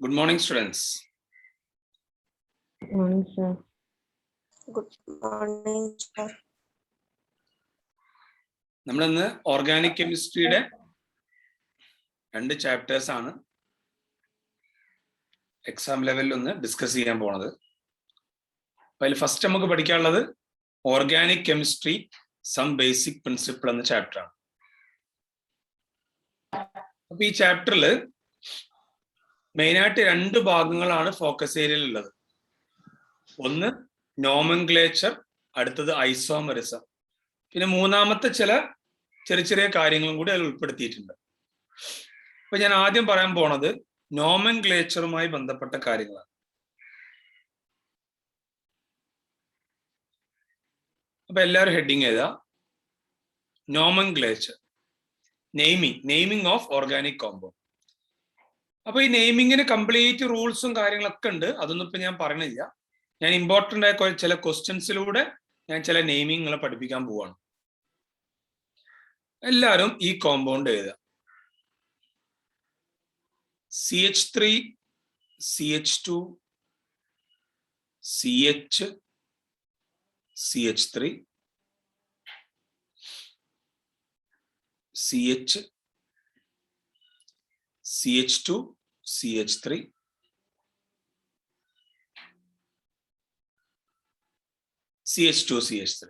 Good morning, students. Good morning, sir. Good morning, sir. നമ്മൾ ഇന്ന് organic കെമിസ്ട്രിയുടെ 2 chapters ആണ് എക്സാം ലെവലിൽ ഒന്ന് ഡിസ്കസ് ചെയ്യാൻ പോണത്. അതിൽ ഫസ്റ്റ് നമുക്ക് പഠിക്കാനുള്ളത് organic chemistry some basic principle എന്ന ചാപ്റ്റർ ആണ്. അപ്പൊ ഈ ചാപ്റ്ററിൽ മെയിനായിട്ട് 2 ഭാഗങ്ങളാണ് ഫോക്കസ് ഏരിയയിൽ ഉള്ളത്. ഒന്ന് നോമൻക്ലേച്ചർ, അടുത്തത് ഐസോമറിസം. പിന്നെ മൂന്നാമത്തെ ചില ചെറിയ ചെറിയ കാര്യങ്ങളും കൂടി അതിൽ ഉൾപ്പെടുത്തിയിട്ടുണ്ട്. അപ്പൊ ഞാൻ ആദ്യം പറയാൻ പോണത് നോമൻക്ലേച്ചറുമായി ബന്ധപ്പെട്ട കാര്യങ്ങളാണ്. അപ്പൊ എല്ലാവരും ഹെഡിങ് ചെയ്താ nomenclature, naming of organic compound. അപ്പൊ ഈ നെയിമിങ്ങിന് കംപ്ലീറ്റ് റൂൾസും കാര്യങ്ങളൊക്കെ ഉണ്ട്. അതൊന്നും ഇപ്പൊ ഞാൻ പറയണില്ല. ഞാൻ ഇമ്പോർട്ടൻ്റ് ആയ ചില ക്വസ്റ്റ്യൻസിലൂടെ ഞാൻ ചില നെയിമിങ്ങളെ പഠിപ്പിക്കാൻ പോവാണ്. എല്ലാവരും ഈ കോമ്പൗണ്ട് എഴുതുക. CH3, CH2, CH, CH3, CH, CH2, CH3, CH2, CH3.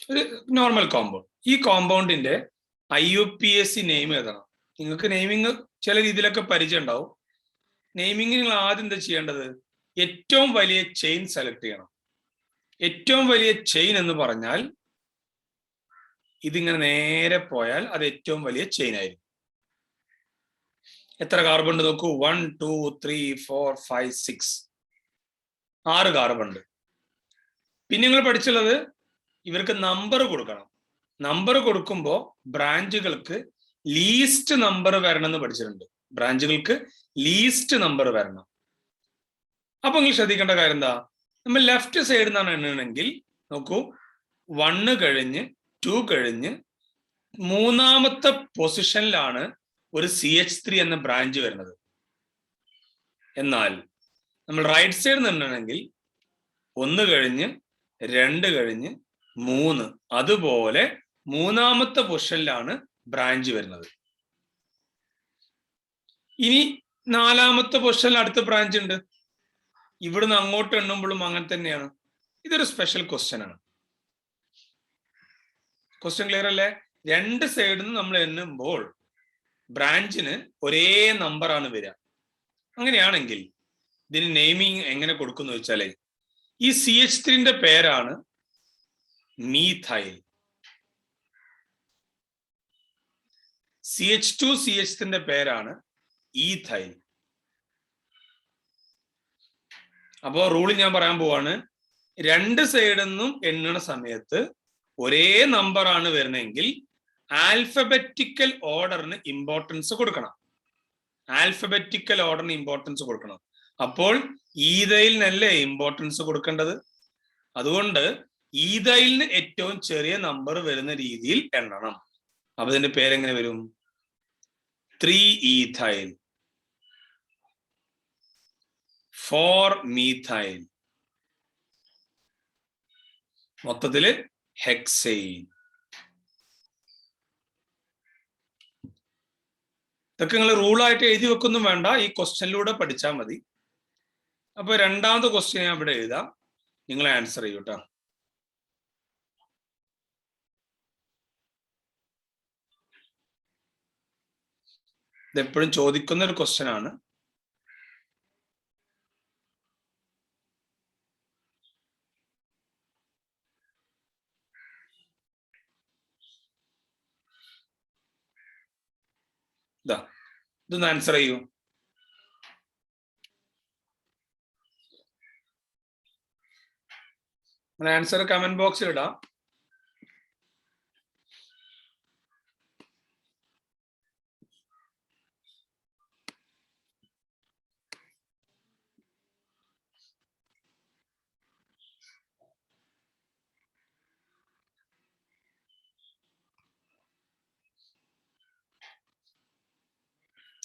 ഒരു നോർമൽ കോമ്പൗണ്ട്. ഈ കോമ്പൗണ്ടിന്റെ IUPAC നെയിം എഴുതണം. നിങ്ങൾക്ക് നെയിമിങ് ചില രീതിയിലൊക്കെ പരിചയം ഉണ്ടാവും. നെയിമിങ് നിങ്ങൾ ആദ്യം എന്താ ചെയ്യേണ്ടത്? ഏറ്റവും വലിയ ചെയിൻ സെലക്ട് ചെയ്യണം. ഏറ്റവും വലിയ ചെയിൻ എന്ന് പറഞ്ഞാൽ ഇതിങ്ങനെ നേരെ പോയാൽ അത് ഏറ്റവും വലിയ ചെയിൻ ആയിരിക്കും. എത്ര കാർബൺ ഉണ്ട് നോക്കൂ. 1 2 3 4 5 6 6 കാർബൺ ഉണ്ട്. പിന്നെ നിങ്ങൾ പഠിച്ചുള്ളത് ഇവർക്ക് നമ്പർ കൊടുക്കണം. നമ്പർ കൊടുക്കുമ്പോൾ ബ്രാഞ്ചുകൾക്ക് ലീസ്റ്റ് നമ്പർ വരണം എന്ന് പഠിച്ചിട്ടുണ്ട്. ബ്രാഞ്ചുകൾക്ക് ലീസ്റ്റ് നമ്പർ വരണം. അപ്പൊ നിങ്ങൾ ശ്രദ്ധിക്കേണ്ട കാര്യം എന്താ? നമ്മൾ ലെഫ്റ്റ് സൈഡിൽ നിന്നാണ് എണ്ണണമെങ്കിൽ നോക്കൂ, 1 കഴിഞ്ഞ് 2 കഴിഞ്ഞ് 3-ാമത്തെ പൊസിഷനിലാണ് ഒരു CH3 എന്ന ബ്രാഞ്ച് വരുന്നത്. എന്നാൽ നമ്മൾ റൈറ്റ് സൈഡിൽ നിന്നാണെങ്കിൽ 1 കഴിഞ്ഞ് 2 കഴിഞ്ഞ് 3, അതുപോലെ 3-ാമത്തെ പൊസിഷനിലാണ് ബ്രാഞ്ച് വരുന്നത്. ഇനി 4-ാമത്തെ പൊസിഷനിൽ അടുത്ത ബ്രാഞ്ച് ഉണ്ട്. ഇവിടുന്ന് അങ്ങോട്ട് എണ്ണുമ്പോഴും അങ്ങനെ തന്നെയാണ്. ഇതൊരു സ്പെഷ്യൽ ക്വസ്റ്റ്യൻ ആണ്. ക്വസ്റ്റ്യൻ ക്ലിയർ അല്ലേ? 2 സൈഡിൽ നിന്ന് നമ്മൾ എണ്ണുമ്പോൾ ബ്രാഞ്ചിന് ഒരേ നമ്പറാണ് വരിക. അങ്ങനെയാണെങ്കിൽ ഇതിന് നെയിമിങ് എങ്ങനെ കൊടുക്കുന്നു വെച്ചാലേ, ഈ CH3ന്റെ പേരാണ് മീഥൈൽ. CH2 CH3ന്റെ പേരാണ് ഈഥൈൽ. അപ്പോ റൂൾ ഞാൻ പറയാൻ പോവാണ്. 2 സൈഡിൽ നിന്നും എണ്ണണ സമയത്ത് ഒരേ നമ്പറാണ് വരുന്നതെങ്കിൽ ആൽഫബറ്റിക്കൽ ഓർഡറിന് ഇമ്പോർട്ടൻസ് കൊടുക്കണം. ആൽഫബറ്റിക്കൽ ഓർഡറിന് ഇമ്പോർട്ടൻസ് കൊടുക്കണം. അപ്പോൾ ഈഥൈലിനല്ലേ ഇമ്പോർട്ടൻസ് കൊടുക്കേണ്ടത്. അതുകൊണ്ട് ഈഥൈലിന് ഏറ്റവും ചെറിയ നമ്പർ വരുന്ന രീതിയിൽ എണ്ണണം. അപ്പൊ ഇതിന്റെ പേരെങ്ങനെ വരും? 3-ethyl, 4-methyl, മൊത്തത്തില് ഹെക്സെയിൻ. ഇതൊക്കെ നിങ്ങൾ റൂളായിട്ട് എഴുതി വെക്കൊന്നും വേണ്ട, ഈ ക്വസ്റ്റ്യനിലൂടെ പഠിച്ചാൽ മതി. അപ്പൊ 2ാമത്തെ ക്വസ്റ്റ്യൻ ഞാൻ ഇവിടെ എഴുതാം, നിങ്ങൾ ആൻസർ ചെയ്യൂ കേട്ടോ. ഇതെപ്പോഴും ചോദിക്കുന്ന ഒരു ക്വസ്റ്റ്യൻ ആണ്. ഇതൊന്ന് ആൻസർ ചെയ്യൂ. ആൻസർ കമന്റ് ബോക്സിൽ ഇടാം.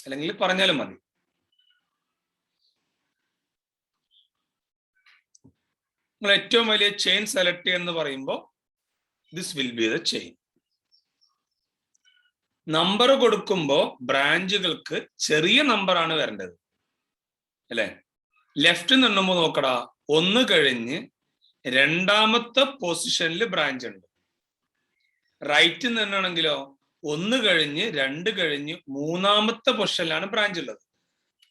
അല്ലെങ്കിൽ പറഞ്ഞാലും മതി. നിങ്ങൾ ഏറ്റവും വലിയ ചെയിൻ സെലക്ട് എന്ന് പറയുമ്പോൾ this will be the chain. Number കൊടുക്കുമ്പോൾ ബ്രാഞ്ചുകൾക്ക് ചെറിയ നമ്പറാണ് വരേണ്ടത് അല്ലെ. ലെഫ്റ്റ് നിന്നുമ്പോൾ നോക്കടാ, 1 കഴിഞ്ഞ് രണ്ടാമത്തെ പൊസിഷനിൽ ബ്രാഞ്ച് ഉണ്ട്. റൈറ്റ് നിന്നാണെങ്കിലോ 1 കഴിഞ്ഞ് 2 കഴിഞ്ഞ് മൂന്നാമത്തെ പൊസിഷനിലാണ് ബ്രാഞ്ച് ഉള്ളത്.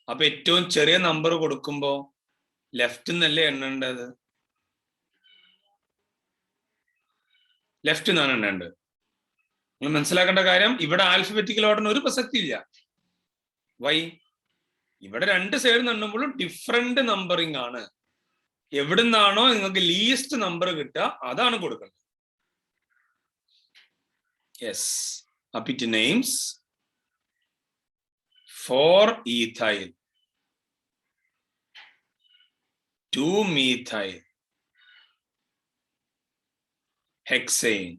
അപ്പൊ ഏറ്റവും ചെറിയ നമ്പർ കൊടുക്കുമ്പോ ലെഫ്റ്റ് നിന്നല്ലേ എണ്ണേണ്ടത്, ലെഫ്റ്റ് നിന്നാണ് എണ്ണേണ്ടത്. നിങ്ങൾ മനസ്സിലാക്കേണ്ട കാര്യം, ഇവിടെ ആൽഫബറ്റിക്കൽ ഓർഡറിന് ഒരു പ്രസക്തി ഇല്ല. വൈ? ഇവിടെ 2 സൈഡ് നിന്നുമ്പോഴും ഡിഫറെന്റ് നമ്പറിംഗ് ആണ്. എവിടുന്നാണോ നിങ്ങൾക്ക് ലീസ്റ്റ് നമ്പർ കിട്ടുക അതാണ് കൊടുക്കേണ്ടത്. യെസ്, അപ്പൊ it names 4 ethyl, 2 methyl, hexane.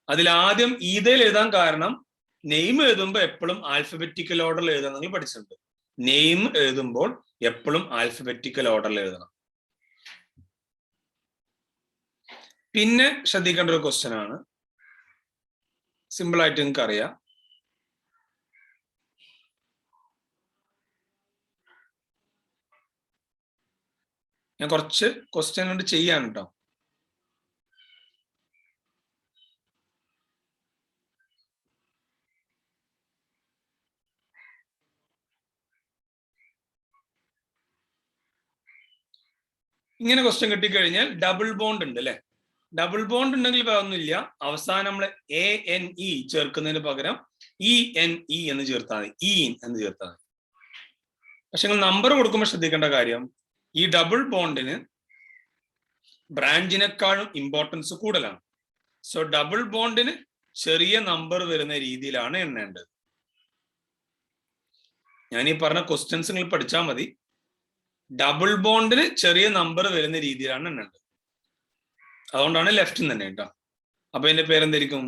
അതിൽ ആദ്യം ഈഥൈൽ എഴുതാൻ കാരണം നെയിം എഴുതുമ്പോൾ എപ്പോഴും ആൽഫബറ്റിക്കൽ ഓർഡറിൽ എഴുതാൻ നിങ്ങൾ പഠിച്ചിട്ടുണ്ട്. നെയിം എഴുതുമ്പോൾ എപ്പോഴും ആൽഫബറ്റിക്കൽ ഓർഡറിൽ എഴുതണം. പിന്നെ ശ്രദ്ധിക്കേണ്ട ഒരു ക്വസ്റ്റ്യൻ ആണ്, സിമ്പിൾ ആയിട്ട് നിങ്ങൾക്ക് അറിയാം. ഞാൻ കുറച്ച് ക്വസ്റ്റ്യൻ കൊണ്ട് ചെയ്യാൻ കേട്ടോ. ഇങ്ങനെ ക്വസ്റ്റ്യൻ കിട്ടിക്കഴിഞ്ഞാൽ ഡബിൾ ബോണ്ട് ഉണ്ട് അല്ലെ. ഡബിൾ ബോണ്ട് ഉണ്ടെങ്കിൽ ഒന്നുമില്ല, അവസാനം നമ്മൾ ANE ചേർക്കുന്നതിന് പകരം ENE എന്ന് ചേർത്താൽ മതി, ഈൻ എന്ന് ചേർത്താൽ മതി. പക്ഷെ നിങ്ങൾ നമ്പർ കൊടുക്കുമ്പോൾ ശ്രദ്ധിക്കേണ്ട കാര്യം, ഈ ഡബിൾ ബോണ്ടിന് ബ്രാഞ്ചിനേക്കാളും ഇമ്പോർട്ടൻസ് കൂടുതലാണ്. സോ ഡബിൾ ബോണ്ടിന് ചെറിയ നമ്പർ വരുന്ന രീതിയിലാണ് എണ്ണേണ്ടത്. ഞാൻ ഈ പറഞ്ഞ ക്വസ്റ്റ്യൻസ് നിങ്ങൾ പഠിച്ചാൽ മതി. ഡബിൾ ബോണ്ടിന് ചെറിയ നമ്പർ വരുന്ന രീതിയിലാണ് എണ്ണേണ്ടത്. അതുകൊണ്ടാണ് ലെഫ്റ്റ് തന്നെ കേട്ടോ. അപ്പൊ എന്റെ പേരെന്തായിരിക്കും?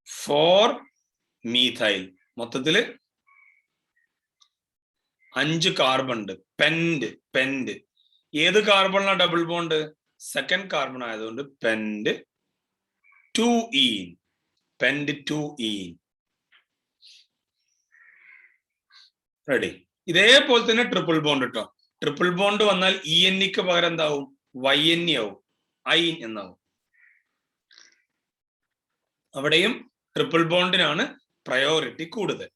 4 methyl. മൊത്തത്തില് 5 കാർബൺ ഉണ്ട്. പെൻഡ് ഏത് കാർബണിലാണ് ഡബിൾ ബോണ്ട്? സെക്കൻഡ് കാർബൺ ആയതുകൊണ്ട് പെൻഡ് 2 ഈൻ. റെഡി. ഇതേപോലെ തന്നെ ട്രിപ്പിൾ ബോണ്ട് കേട്ടോ. ട്രിപ്പിൾ ബോണ്ട് വന്നാൽ ENEക്ക് പകരം എന്താവും? YNE ആവും, ഐൻ എന്നാവും. അവിടെയും ട്രിപ്പിൾ ബോണ്ടിനാണ് പ്രയോറിറ്റി കൂടുതൽ.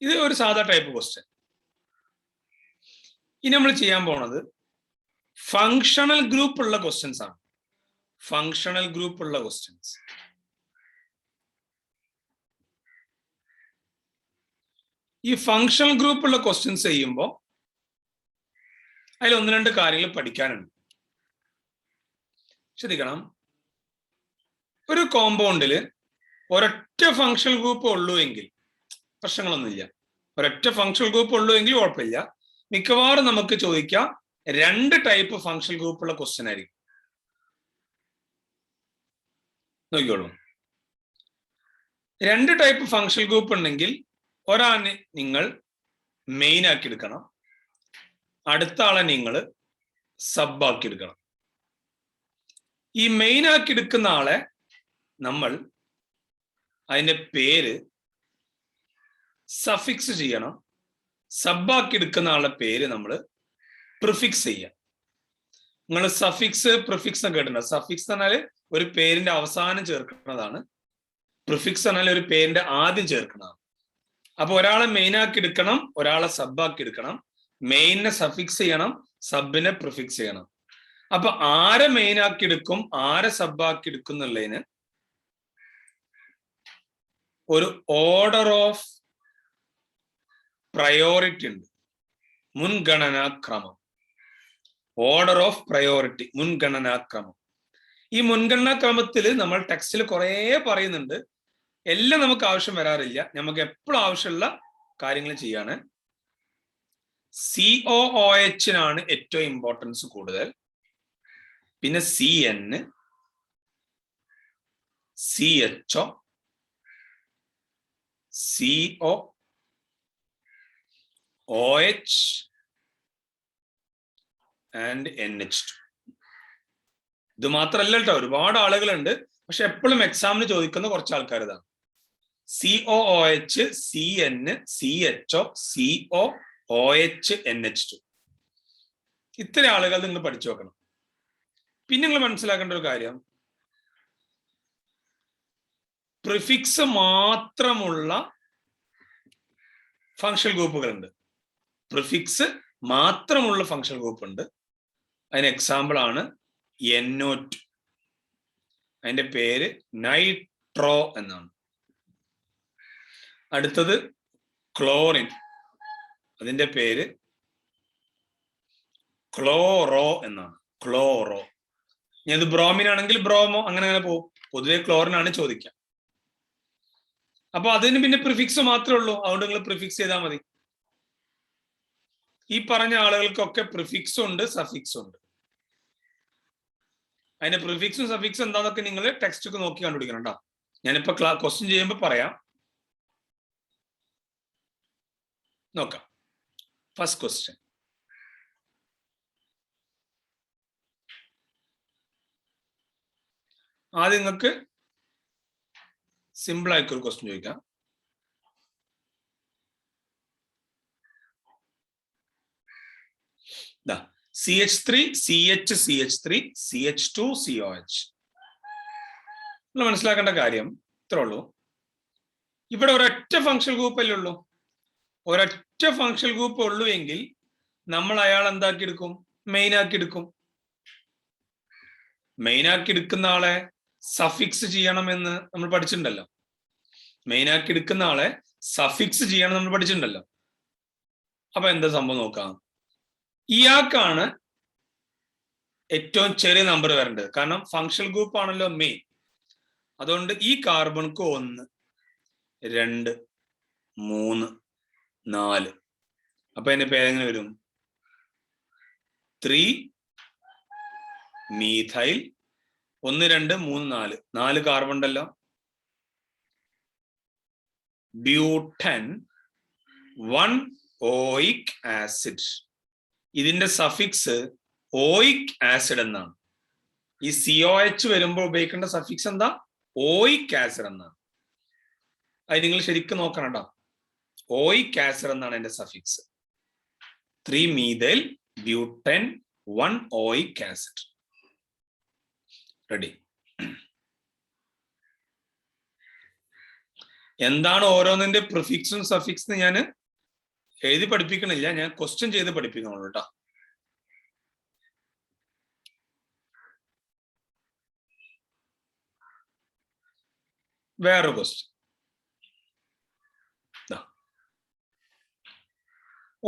ഇത് ഒരു സാധാ ടൈപ്പ് ക്വസ്റ്റ്യൻ. ഇനി നമ്മൾ ചെയ്യാൻ പോണത് ഫങ്ഷണൽ ഗ്രൂപ്പ് ഉള്ള ക്വസ്റ്റ്യൻസ് ആണ്. ഫങ്ഷണൽ ഗ്രൂപ്പ് ഉള്ള ക്വസ്റ്റ്യൻസ്. ഈ ഫങ്ഷണൽ ഗ്രൂപ്പ് ഉള്ള ക്വസ്റ്റ്യൻസ് ചെയ്യുമ്പോൾ അതിൽ 1-2 കാര്യങ്ങൾ പഠിക്കാനുണ്ട്. ശ്രദ്ധിക്കണം, ഒരു കോമ്പൗണ്ടിൽ ഒരൊറ്റ ഫങ്ഷണൽ ഗ്രൂപ്പ് ഉള്ളൂ എങ്കിൽ പ്രശ്നങ്ങളൊന്നുമില്ല. ഒരൊറ്റ ഫങ്ഷണൽ ഗ്രൂപ്പ് ഉള്ളൂ എങ്കിൽ കുഴപ്പമില്ല. മിക്കവാറും നമുക്ക് ചോദിക്കാം 2 ടൈപ്പ് ഫങ്ഷണൽ ഗ്രൂപ്പ് ഉള്ള ക്വസ്റ്റ്യൻ ആയിരിക്കും. നോക്കിക്കോളൂ, 2 ടൈപ്പ് ഫങ്ഷണൽ ഗ്രൂപ്പ് ഉണ്ടെങ്കിൽ ഒരാളെ നിങ്ങൾ മെയിൻ ആക്കി എടുക്കണം, അടുത്ത ആളെ നിങ്ങൾ സബ് ആക്കി എടുക്കണം. ഈ മെയിൻ ആക്കി എടുക്കുന്ന ആളെ നമ്മൾ അതിന്റെ പേര് സഫിക്സ് ചെയ്യണം. സബ് ആക്കി എടുക്കുന്ന ആളുടെ പേര് നമ്മൾ പ്രിഫിക്സ് ചെയ്യാം. നിങ്ങൾ സഫിക്സ് പ്രിഫിക്സ് എന്ന് കേട്ടിട്ടുണ്ടോ? സഫിക്സ് എന്നാൽ ഒരു പേരിന്റെ അവസാനം ചേർക്കുന്നതാണ്. പ്രിഫിക്സ് എന്നാൽ ഒരു പേരിന്റെ ആദ്യം ചേർക്കുന്നതാണ്. അപ്പൊ ഒരാളെ മെയിൻ ആക്കി എടുക്കണം, ഒരാളെ സബ് ആക്കി എടുക്കണം. മെയിനെ സഫിക്സ് ചെയ്യണം, സബിനെ പ്രിഫിക്സ് ചെയ്യണം. അപ്പൊ ആരെ മെയിൻ ആക്കി എടുക്കും, ആരെ സബ് ആക്കി എടുക്കും എന്നുള്ളതിന് ഒരു ഓർഡർ ഓഫ് പ്രയോറിറ്റി ഉണ്ട്, മുൻഗണനാക്രമം. ഓർഡർ ഓഫ് പ്രയോറിറ്റി, മുൻഗണനാക്രമം. ഈ മുൻഗണനാക്രമത്തിൽ നമ്മൾ ടെക്സ്റ്റിൽ കുറെ പറയുന്നുണ്ട്. എല്ലാം നമുക്ക് ആവശ്യം വരാറില്ല. നമുക്ക് എപ്പോഴും ആവശ്യമുള്ള കാര്യങ്ങൾ ചെയ്യാണ്. COOH ഏറ്റവും ഇമ്പോർട്ടൻസ് കൂടുതൽ, പിന്നെ CN, CHO, CO, OH and NH2. ഇത് മാത്രമല്ല കേട്ടോ, ഒരുപാട് ആളുകളുണ്ട്. പക്ഷെ എപ്പോഴും എക്സാമിന് ചോദിക്കുന്ന കുറച്ച് ആൾക്കാർ ഇതാണ്. COOH, CN, CHO, CO, OH, NH2. ഇത്ര ആളുകൾ നിങ്ങൾ പഠിച്ചു വെക്കണം. പിന്നെ നിങ്ങൾ മനസ്സിലാക്കേണ്ട ഒരു കാര്യം, പ്രിഫിക്സ് മാത്രമുള്ള ഫങ്ഷണൽ ഗ്രൂപ്പുകളുണ്ട്. പ്രിഫിക്സ് മാത്രമുള്ള ഫങ്ഷണൽ ഗ്രൂപ്പ് ഉണ്ട്. അതിന് എക്സാമ്പിൾ ആണ് NO2. അതിന്റെ പേര് നൈട്രോ എന്നാണ്. അടുത്തത് ക്ലോറിൻ, അതിന്റെ പേര് ക്ലോറോ എന്നാണ്. ക്ലോറോ. ഇനി അത് ബ്രോമിൻ ആണെങ്കിൽ ബ്രോമോ, അങ്ങനെ അങ്ങനെ പോകും. പൊതുവെ ക്ലോറിൻ ആണ് ചോദിക്കുക. അപ്പൊ അതിന് പിന്നെ പ്രിഫിക്സ് മാത്രമേ ഉള്ളൂ. അതുകൊണ്ട് നിങ്ങൾ പ്രിഫിക്സ് ചെയ്താൽ മതി. ഈ പറഞ്ഞ ആളുകൾക്കൊക്കെ പ്രിഫിക്സും ഉണ്ട്, സഫിക്സും ഉണ്ട്. അതിന്റെ പ്രിഫിക്സും സഫിക്സും എന്താന്നൊക്കെ നിങ്ങൾ ടെക്സ്റ്റ് ഒക്കെ നോക്കി കണ്ടുപിടിക്കണം കേട്ടോ. ഞാനിപ്പോ ക്വസ്റ്റ്യൻ ചെയ്യുമ്പോൾ പറയാം. നോക്കാം. First question. ആദ്യം നിങ്ങൾക്ക് സിമ്പിൾ ആയിട്ടൊരു ക്വസ്റ്റ്യൻ ചോദിക്കാം. CH3, CH, CH3, CH2, COH. നിങ്ങൾ മനസ്സിലാക്കേണ്ട കാര്യം ഇത്രേ ഉള്ളൂ. ഇവിടെ ഒരൊറ്റ ഫങ്ഷണൽ ഗ്രൂപ്പ് അല്ലേ ഉള്ളൂ. ഒരൊറ്റ ഫങ്ഷണൽ ഗ്രൂപ്പ് ഉള്ളൂ എങ്കിൽ നമ്മൾ അയാൾ എന്താക്കി എടുക്കും? മെയിൻ ആക്കി എടുക്കും. മെയിൻ ആക്കി എടുക്കുന്ന ആളെ സഫിക്സ് ചെയ്യണമെന്ന് നമ്മൾ പഠിച്ചിട്ടുണ്ടല്ലോ. മെയിൻ ആക്കി എടുക്കുന്ന ആളെ സഫിക്സ് ചെയ്യണം നമ്മൾ പഠിച്ചിട്ടുണ്ടല്ലോ. അപ്പൊ എന്താ സംഭവം നോക്കാം. ഇയാൾക്കാണ് ഏറ്റവും ചെറിയ നമ്പർ വരേണ്ടത്. കാരണം ഫങ്ഷണൽ ഗ്രൂപ്പ് ആണല്ലോ മെയിൻ. അതുകൊണ്ട് ഈ കാർബൺക്ക് 1, 2, 3, 4. അപ്പൊ അതിന്റെ പേരെങ്ങനെ വരും? 3 മീഥൈൽ. 1, 2, 3, 4. 4 കാർബൺ ഉണ്ടല്ലോ. ബ്യൂട്ടൻ 1 ഓയിക് ആസിഡ്. ഇതിന്റെ സഫിക്സ് ഓയിക് ആസിഡ് എന്നാണ്. ഈ COH വരുമ്പോൾ ഉപയോഗിക്കേണ്ട സഫിക്സ് എന്താ? ഓയിക് ആസിഡ് എന്നാണ്. അത് നിങ്ങൾ ശരിക്കും നോക്കണം കേട്ടോ. ഓയിക് ആസിഡ് എന്നാണ് അതിന്റെ suffix. 3 methyl butan 1 oic acid. Ready? എന്താണ് ഓരോന്നിന്റെ പ്രിഫിക്സും സഫിക്സും ഞാൻ എഴുതി പഠിപ്പിക്കണില്ല, ഞാൻ ക്വസ്റ്റ്യൻ ചെയ്ത് പഠിപ്പിക്കണുള്ളൂ കേട്ടോ. വേറൊരു ക്വസ്റ്റ്യൻ.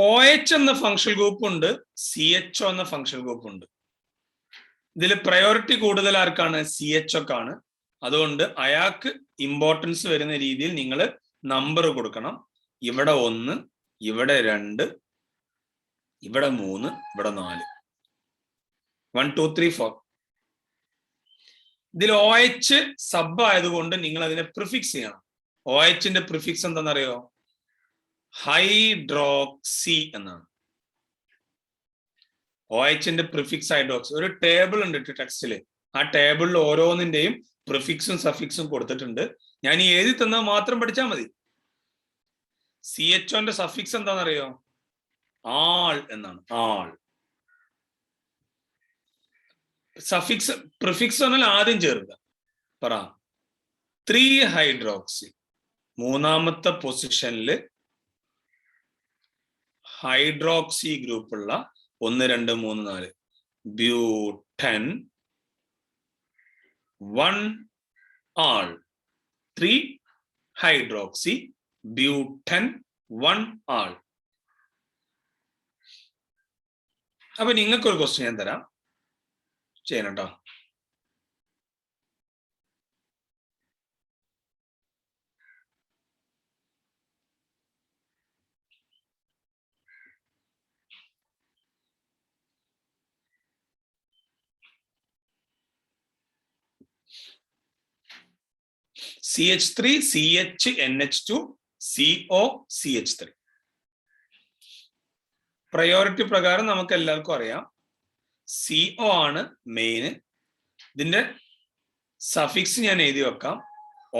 OH എന്ന ഫങ്ഷണൽ ഗ്രൂപ്പ് ഉണ്ട്, CHO എന്ന ഫങ്ഷണൽ ഗ്രൂപ്പ് ഉണ്ട്. ഇതിൽ പ്രയോറിറ്റി കൂടുതൽ ആർക്കാണ്? CHOക്കാണ്. അതുകൊണ്ട് അയാൾക്ക് ഇമ്പോർട്ടൻസ് വരുന്ന രീതിയിൽ നിങ്ങൾ നമ്പർ കൊടുക്കണം. ഇവിടെ 1, ഇവിടെ 2, ഇവിടെ 3, ഇവിടെ 4. 1, 2, 3, 4. ഇതിൽ OH സബ് ആയതുകൊണ്ട് നിങ്ങൾ അതിനെ പ്രിഫിക്സ് ചെയ്യണം. OHന്റെ പ്രിഫിക്സ് എന്താണെന്നറിയോ? ഹൈഡ്രോക്സി എന്നാണ്. OHന്റെ പ്രിഫിക്സ് ഹൈഡ്രോക്സി. ഒരു ടേബിൾ ഉണ്ട് ടെക്സ്റ്റില്. ആ ടേബിളിൽ ഓരോന്നിന്റെയും പ്രിഫിക്സും സഫിക്സും കൊടുത്തിട്ടുണ്ട്. ഞാൻ ഈ എഴുതി തന്നാൽ മാത്രം പഠിച്ചാൽ മതി. CHOന്റെ സഫിക്സ് എന്താണെന്നറിയോ? ആൾ എന്നാണ്. ആൾ. സഫിക്സ് പ്രിഫിക്സ് പറഞ്ഞാൽ ആദ്യം ചേർക്കുക. പറ. 3 ഹൈഡ്രോക്സി. മൂന്നാമത്തെ പൊസിഷനിൽ ഹൈഡ്രോക്സി ഗ്രൂപ്പുള്ള 1, 2, 3, 4 ബ്യൂട്ടൻ 1 ആൾ. 3 ഹൈഡ്രോക്സി ബ്യൂട്ടൻ 1 ആൾ. അപ്പൊ നിങ്ങൾക്കൊരു ക്വസ്റ്റ്യൻ ഞാൻ തരാം, ചെയ്യണം കേട്ടോ. CH3 CHNH2 CO CH3. Priority പ്രകാരം നമുക്ക് എല്ലാവർക്കും അറിയാം CO ആണ് മെയിൻ. ഇതിന്റെ സഫിക്സ് ഞാൻ എഴുതി വെക്കാം,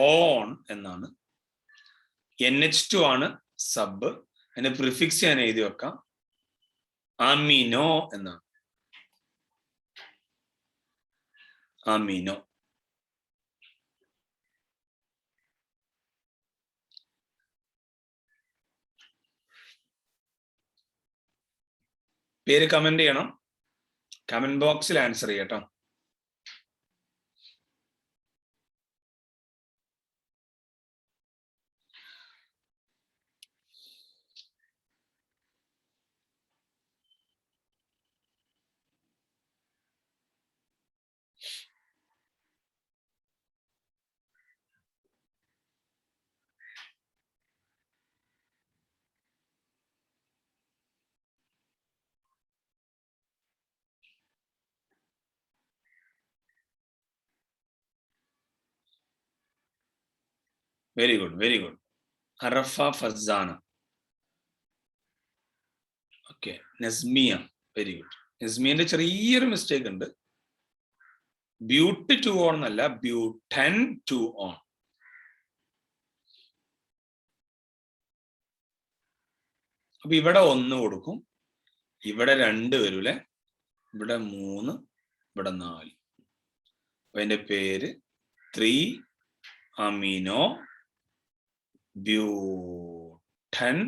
ഓൺ എന്നാണ്. NH2 ആണ് സബ്, അതിന്റെ പ്രിഫിക്സ് ഞാൻ എഴുതി വെക്കാം, അമിനോ എന്നാണ്. അമിനോ. പേര് കമന്റ് ചെയ്യണം, കമന്റ് ബോക്സിൽ ആൻസർ ചെയ്യട്ടോ. Very good, very good. Arafa Fasana. Okay, Nasmiya. Very good. നസ്മിയന്റെ ചെറിയൊരു മിസ്റ്റേക്ക് ഉണ്ട്, ബ്യൂട്ട് ടു ഓൺ എന്നല്ല, ബ്യൂട്ടൻ ടു ഓൺ. അപ്പൊ ഇവിടെ 1 കൊടുക്കും, ഇവിടെ 2 വരൂലേ, ഇവിടെ 3, ഇവിടെ 4. അപ്പൊ അതിന്റെ പേര് 3 amino butan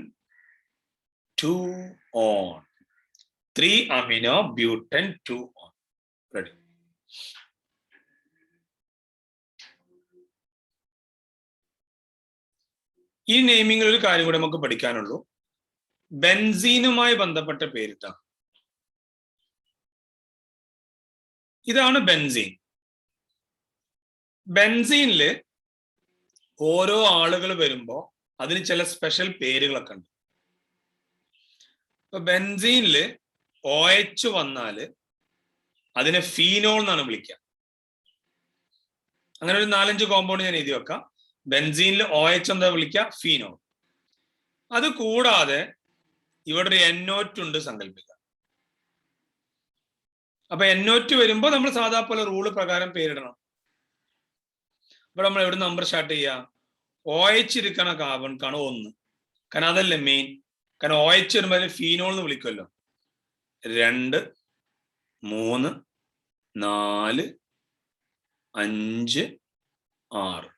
2 one. 3 amino butan 2 one. Ready. ഈ നെയിമിംഗിൽ ഒരു കാര്യം കൂടെ നമുക്ക് പഠിക്കാനുള്ളൂ. ബെൻസീനുമായി ബന്ധപ്പെട്ട പേരിട്ട ഇതാണ് ബെൻസീൻ. ബെൻസീനില് ഓരോ ആളുകൾ വരുമ്പോ അതിന് ചില സ്പെഷ്യൽ പേരുകളൊക്കെ ഉണ്ട്. ഇപ്പൊ ബെൻസീനില് OH വന്നാല് അതിനെ ഫീനോൾ എന്നാണ് വിളിക്കുക. അങ്ങനെ ഒരു 4-5 കോമ്പൗണ്ട് ഞാൻ എഴുതി വെക്കാം. ബെൻസീനിൽ OH എന്താ വിളിക്കുക? ഫീനോൾ. അത് കൂടാതെ ഇവിടെ ഒരു NO2 ഉണ്ട് സങ്കല്പിക്കുക. അപ്പൊ NO2 വരുമ്പോ നമ്മൾ സാധാ പോലെ റൂള് പ്രകാരം പേരിടണം. ഇവിടെ നമ്മൾ എവിടെ നമ്പർ സ്റ്റാർട്ട് ചെയ്യുക? OH ഇരിക്കണ കാർബൺക്കാണ് 1, കാരണം അതല്ലേ മെയിൻ. കാരണം OH വരുമ്പോ അതിന് ഫീനോൾ എന്ന് വിളിക്കുമല്ലോ. 2, 3, 4, 5, 6.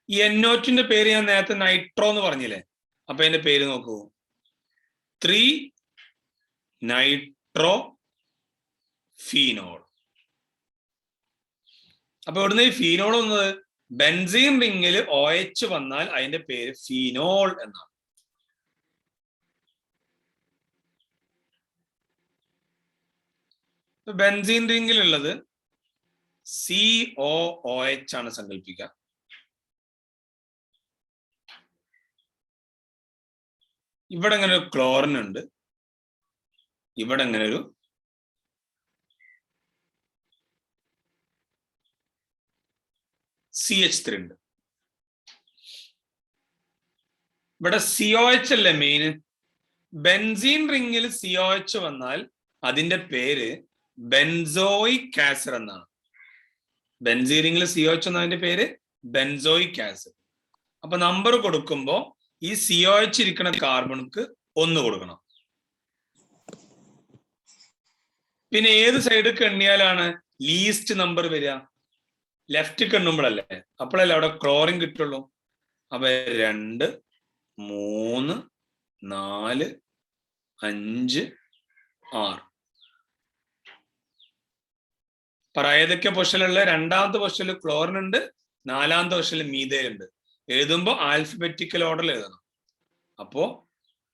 ഈ NO2ന്റെ പേര് ഞാൻ നേരത്തെ നൈട്രോ എന്ന് പറഞ്ഞില്ലേ, അപ്പൊ അതിന്റെ പേര് നോക്കൂ, 3 നൈട്രോ ഫീനോൾ. അപ്പൊ ഇവിടുന്ന് ഈ ഫീനോൾ വന്നത് ബെൻസീൻ റിങ്ങിൽ OH വന്നാൽ അതിന്റെ പേര് ഫീനോൾ എന്നാണ്. ബെൻസീൻ റിങ്ങിലുള്ളത് COOH ആണ് സങ്കല്പിക്കുക. ഇവിടെ ഇങ്ങനെ ഒരു ക്ലോറിൻ ഉണ്ട്, ഇവിടെ ഇങ്ങനെ ഒരു CH3 ഉണ്ട്. ഇവിടെ COH അല്ലേ മെയിൻ. ബെൻസീൻ റിങ്ങിൽ COH വന്നാൽ അതിന്റെ പേര് ബെൻസോയിക് ആസിഡ് എന്നാണ്. ബെൻസീൻ റിങ്ങിൽ COH എന്നതിന്റെ പേര് ബെൻസോയിക് ആസിഡ്. അപ്പൊ നമ്പർ കൊടുക്കുമ്പോ ഈ COH ഇരിക്കുന്ന കാർബൺക്ക് 1 കൊടുക്കണം. പിന്നെ ഏത് സൈഡ് എണ്ണിയാലാണ് ലീസ്റ്റ് നമ്പർ വരിക? ലെഫ്റ്റ് എണ്ണുമ്പോഴല്ലേ, അപ്പോഴല്ലേ അവിടെ ക്ലോറിൻ കിട്ടുള്ളൂ. അപ്പൊ 2, 3, 4, 5, 6. പറ ഏതൊക്കെ പൊസിഷനിലുള്ള? 2ാമത്തെ പൊസിഷനിൽ ക്ലോറിൻ ഉണ്ട്, 4ാമത്തെ പൊസിഷനിൽ മീഥൈൽ ഉണ്ട്. എഴുതുമ്പോ ആൽഫബറ്റിക്കൽ ഓർഡറിൽ എഴുതണം. അപ്പോ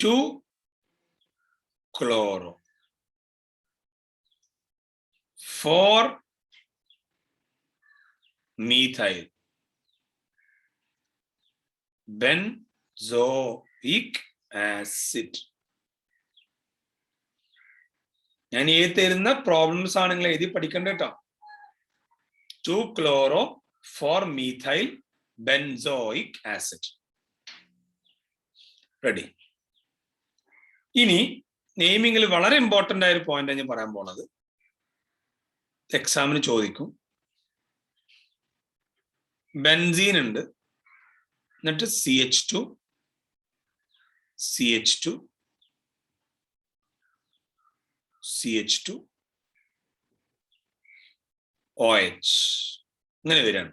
2 ക്ലോറോ, 4 methyl, benzoic acid. ഞാൻ ഈ തരുന്ന പ്രോബ്ലംസ് ആണെങ്കിൽ എഴുതി പഠിക്കണ്ട കേട്ടോ. 2 chloro for methyl benzoic acid. Ready? ഇനി നെയിമിങ്ങിൽ വളരെ ഇമ്പോർട്ടന്റ് ആയ ഒരു പോയിന്റ് ഞാൻ പറയാൻ പോണത് എക്സാമിന് ചോദിക്കും. ബെൻസീൻ ഉണ്ട്, എന്നിട്ട് CH2 CH2 CH2 OH ഇങ്ങനെ വരികയാണ്.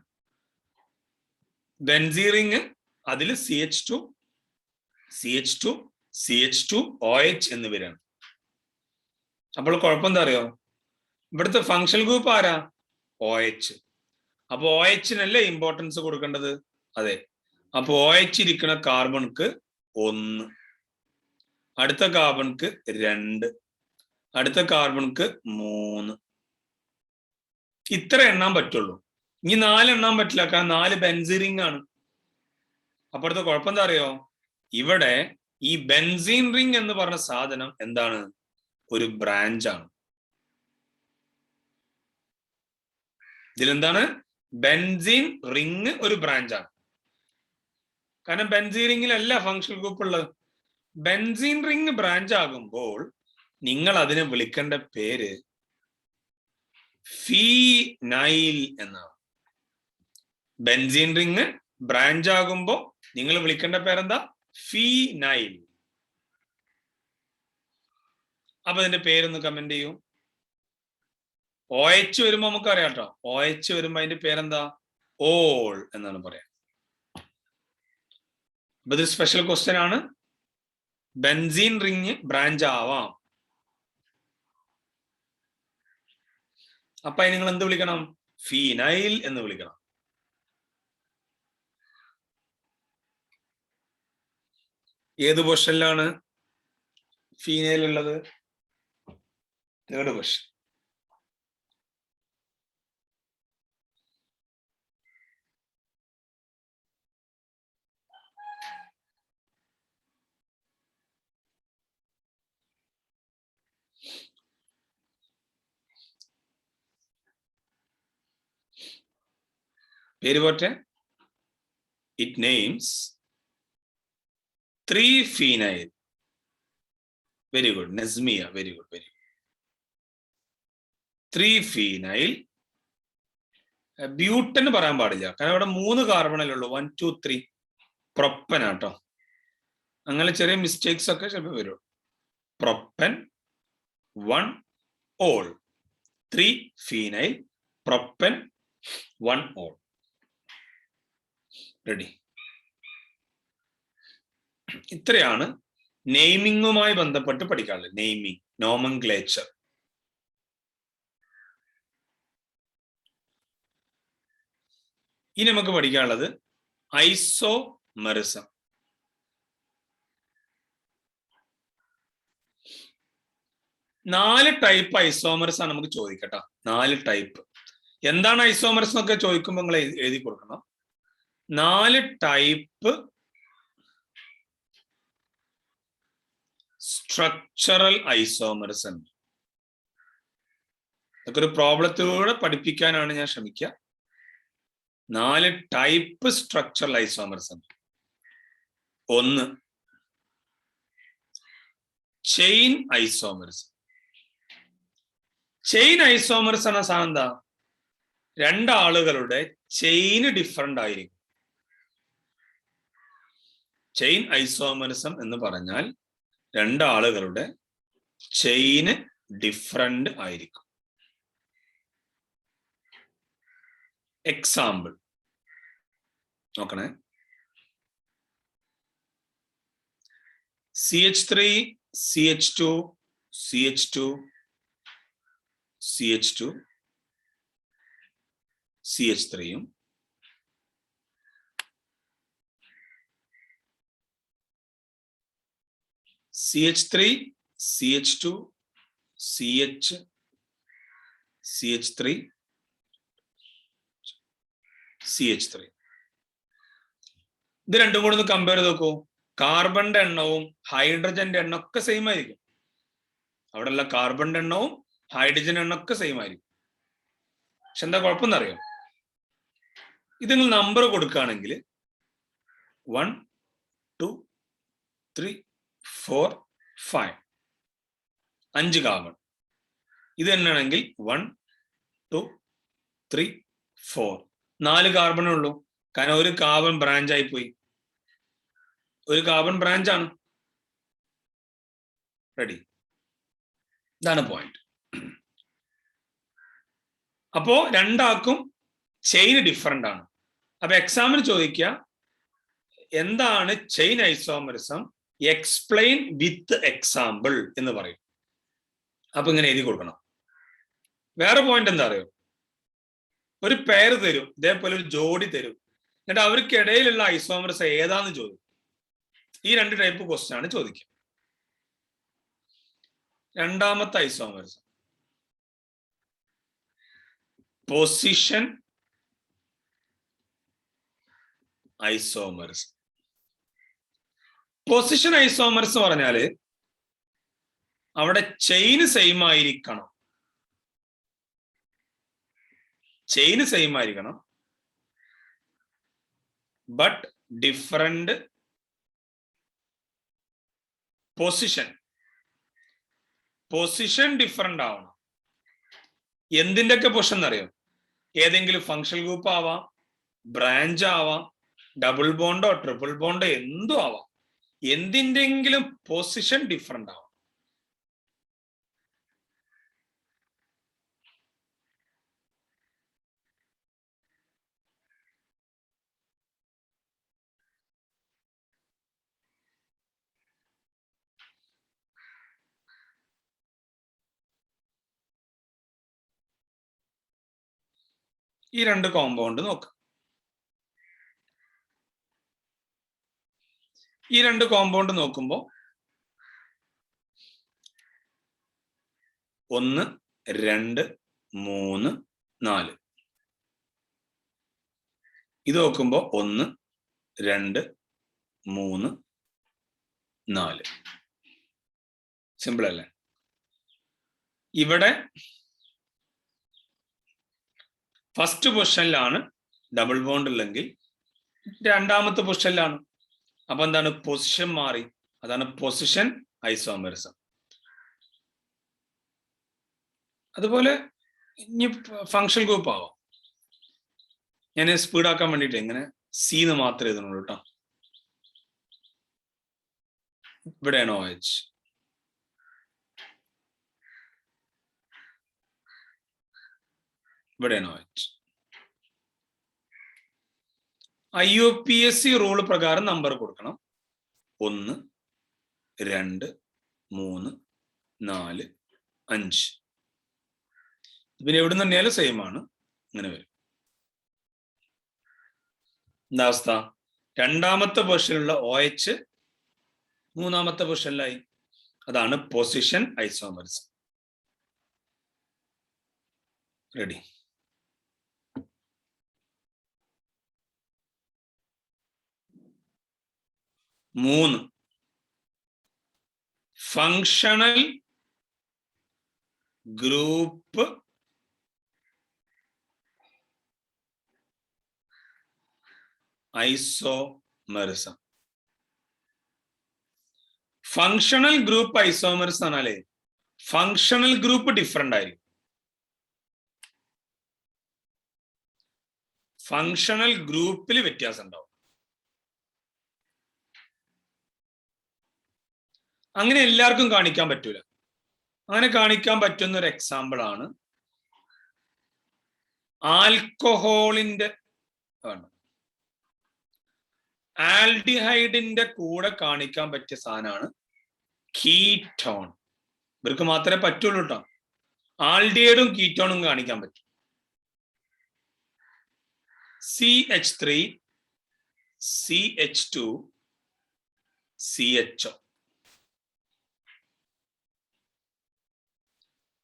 ബെൻസീൻ റിങ് അതിൽ CH2 CH2 CH2 OH എന്ന് വരികയാണ്. അപ്പോൾ കുഴപ്പം എന്താ അറിയോ, ഇവിടുത്തെ ഫങ്ഷണൽ ഗ്രൂപ്പ് ആരാ? OH. അപ്പൊ OH-നല്ലേ ഇമ്പോർട്ടൻസ് കൊടുക്കേണ്ടത്? അതെ. അപ്പൊ OH ഇരിക്കുന്ന കാർബൺക്ക് 1, അടുത്ത കാർബൺക്ക് 2, അടുത്ത കാർബൺക്ക് 3. ഇത്ര എണ്ണാൻ പറ്റുള്ളൂ. ഇനി 4 എണ്ണാൻ പറ്റില്ല, കാരണം 4 ബെൻസീൻ റിംഗ് ആണ്. അപ്പോഴത്തെ കുഴപ്പം എന്താ അറിയോ, ഇവിടെ ഈ ബെൻസീൻ റിംഗ് എന്ന് പറഞ്ഞ സാധനം എന്താണ്? ഒരു ബ്രാഞ്ച് ആണ്. ഇതിലെന്താണ്? ബെൻസീൻ റിംഗ് ഒരു ബ്രാഞ്ച് ആണ്. കാരണം ബെൻസീൻ റിംഗിലല്ല ഫങ്ഷണൽ ഗ്രൂപ്പ് ഉള്ളത്. ബെൻസീൻ റിംഗ് ബ്രാഞ്ച് ആകുമ്പോൾ നിങ്ങൾ അതിനെ വിളിക്കേണ്ട പേര് ഫീനൈൽ എന്നാണ്. ബെൻസീൻ റിംഗ് ബ്രാഞ്ച് ആകുമ്പോൾ നിങ്ങൾ വിളിക്കേണ്ട പേരെന്താ? ഫീനൈൽ. അപ്പൊ അതിന്റെ പേരൊന്ന് കമന്റ് ചെയ്യൂ. OH വരുമ്പോ നമുക്ക് അറിയാം കേട്ടോ, OH വരുമ്പോ അതിന്റെ പേരെന്താ? ഓൾ എന്നാണ് പറയാം. അപ്പൊ ഇത് സ്പെഷ്യൽ ക്വസ്റ്റ്യൻ ആണ്. ബെൻസീൻ റിംഗ് ബ്രാഞ്ച് ആവാം. അപ്പൊ നിങ്ങൾ എന്ത് വിളിക്കണം? ഫീനൈൽ എന്ന് വിളിക്കണം. ഏത് പൊസിഷനിലാണ് ഫീനൈൽ ഉള്ളത്? Third position. പേര് പോട്ടെ. It names 3-phenyl. Very good Nasmiya, very good, very good. 3-phenyl. Butan പറയാൻ പാടില്ല, കാരണം ഇവിടെ 3 കാർബണല്ലേ ഉള്ളൂ. 1 2 3 പ്രൊപ്പൻ ആട്ടോ. അങ്ങനെ ചെറിയ മിസ്റ്റേക്സ് ഒക്കെ ചിലപ്പോൾ വരും. Propan 1 all, 3-phenyl, propan 1 all. Ready? ഇത്രയാണ് നെയിമിങ്ങുമായി ബന്ധപ്പെട്ട് പഠിക്കാനുള്ളത്. Naming, nomenclature. ഇനി നമുക്ക് പഠിക്കാനുള്ളത് ഐസോമെറിസം. നാല് ടൈപ്പ് ഐസോമർസ് ആണ് നമുക്ക് ചോദിക്കട്ടോ. 4 ടൈപ്പ്. എന്താണ് ഐസോമർസ് എന്നൊക്കെ ചോദിക്കുമ്പോൾ നിങ്ങൾ എഴുതി കൊടുക്കണം. 4 ടൈപ്പ് സ്ട്രക്ചറൽ ഐസോമർസ് ഉണ്ട്. ഇതൊക്കെ ഒരു പ്രോബ്ലത്തിലൂടെ പഠിപ്പിക്കാനാണ് ഞാൻ ശ്രമിക്കുക. 4 ടൈപ്പ് സ്ട്രക്ചറൽ ഐസോമർസ് ഉണ്ട്. 1 ചെയിൻ ഐസോമർസ്. ചെയിൻ ഐസോമർസ് എന്ന സാധനം എന്താ? 2 ആളുകളുടെ ചെയിൻ ഡിഫറെന്റ് ആയിരിക്കും. ചെയിൻ ഐസോമറിസം എന്ന് പറഞ്ഞാൽ 2 ആളുകളുടെ ചെയിന് ഡിഫറെന്റ് ആയിരിക്കും. എക്സാമ്പിൾ നോക്കണേ. CH3 CH2 CH2 CH2 CH3യും CH3 CH2 CH CH3 CH3 ഇത് രണ്ടും കൂടെ ഒന്ന് കമ്പയർ ചെയ്ത് നോക്കൂ. കാർബണിന്റെ എണ്ണവും ഹൈഡ്രജന്റെ എണ്ണം ഒക്കെ സെയിം ആയിരിക്കും. അവിടെയുള്ള കാർബണിന്റെ എണ്ണവും ഹൈഡ്രജൻ എണ്ണം ഒക്കെ സെയിം ആയിരിക്കും. പക്ഷെ എന്താ കുഴപ്പമെന്നറിയോ? ഇത് നിങ്ങൾ നമ്പർ കൊടുക്കുകയാണെങ്കിൽ 1 2 3 4 5 5 കാർബൺ. ഇത് തന്നെയാണെങ്കിൽ 1 2 3 4 4 കാർബണേ ഉള്ളൂ. കാരണം ഒരു കാർബൺ ബ്രാഞ്ച് ആയി പോയി. ഒരു കാർബൺ ബ്രാഞ്ച് ആണ്. റെഡി? ഇതാണ് പോയിന്റ്. അപ്പോ രണ്ടാൾക്കും ചെയിൻ ഡിഫറെന്റ് ആണ്. അപ്പൊ എക്സാമിന് ചോദിക്കുക എന്താണ് chain isomerism, explain with example എന്ന് പറയും. അപ്പൊ ഇങ്ങനെ എഴുതി കൊടുക്കണം. വേറെ പോയിന്റ് എന്താ അറിയോ, ഒരു പേര് തരും, ഇതേപോലെ ഒരു ജോഡി തരും, എന്നിട്ട് അവർക്കിടയിലുള്ള ഐസോമറിസം ഏതാന്ന് ചോദിക്കും. ഈ 2 ടൈപ്പ് ക്വസ്റ്റ്യൻ ആണ് ചോദിക്കുക. രണ്ടാമത്തെ isomerism position isomerism. Position isomerism പറഞ്ഞാല് അവിടെ ചെയിന് സെയിം ആയിരിക്കണം. ചെയിന് സെയിം ആയിരിക്കണം, but different position. Position different ആവണം. എന്തിൻ്റെയൊക്കെ പൊസിഷൻ എന്നറിയോ? ഏതെങ്കിലും ഫങ്ഷണൽ ഗ്രൂപ്പ് ആവാം, ബ്രാഞ്ച് ആവാം, ഡബിൾ ബോണ്ടോ ട്രിപ്പിൾ ബോണ്ടോ എന്തും ആവാം. എന്തിൻ്റെങ്കിലും പൊസിഷൻ ഡിഫറെന്റ് ആവാം. ഈ 2 കോമ്പൗണ്ട് നോക്കാം. ഈ 2 കോമ്പൗണ്ട് നോക്കുമ്പോൾ 1 2 3 4. ഇത് നോക്കുമ്പോ 1 2 3 4. സിമ്പിൾ അല്ലേ? ഇവിടെ ഫസ്റ്റ് പൊസിഷനിലാണ് ഡബിൾ ബോണ്ട് ഉള്ളെങ്കിൽ രണ്ടാമത്തെ പൊസിഷനിലാണ്. അപ്പൊ എന്താണ്? പൊസിഷൻ മാറി. അതാണ് പൊസിഷൻ ഐസോമറിസം. അതുപോലെ ഇനി ഫങ്ഷണൽ ഗ്രൂപ്പ് ആവാം. ഞാൻ സ്പീഡാക്കാൻ വേണ്ടിയിട്ട് എങ്ങനെ സീന്ന് മാത്രമേ എഴുതുന്നുള്ളൂ കേട്ടോ. ഇവിടെയാണ് OH. ഇവിടെയാണ് OH. IUPAC റൂൾ പ്രകാരം നമ്പർ കൊടുക്കണം. 1 2 3 4 5. പിന്നെ എവിടെ നിന്ന് തന്നെയാലും സെയിം ആണ്. ഇങ്ങനെ വരും. എന്താ അവസ്ഥ? രണ്ടാമത്തെ പൊസിഷനിലുള്ള OH മൂന്നാമത്തെ പൊസിഷനിലായി. അതാണ് പൊസിഷൻ ഐസോമറിസം. റെഡി? മൂന്ന് functional group isomerism. Functional group isomerism എന്നാലേ ഫങ്ഷണൽ ഗ്രൂപ്പ് ഡിഫറെന്റ് ആയിരിക്കും. ഫങ്ഷണൽ ഗ്രൂപ്പിൽ വ്യത്യാസം ഉണ്ടാവും. അങ്ങനെ എല്ലാവർക്കും കാണിക്കാൻ പറ്റൂല. അങ്ങനെ കാണിക്കാൻ പറ്റുന്ന ഒരു എക്സാമ്പിൾ ആണ് ആൽക്കഹോളിന്റെ ആൽഡിഹൈഡിന്റെ കൂടെ കാണിക്കാൻ പറ്റിയ സാധനമാണ് കീറ്റോൺ. ഇവർക്ക് മാത്രമേ പറ്റുള്ളൂ കേട്ടോ. ആൽഡിഹൈഡും കീറ്റോണും കാണിക്കാൻ പറ്റും. CH3 CH2 CHO.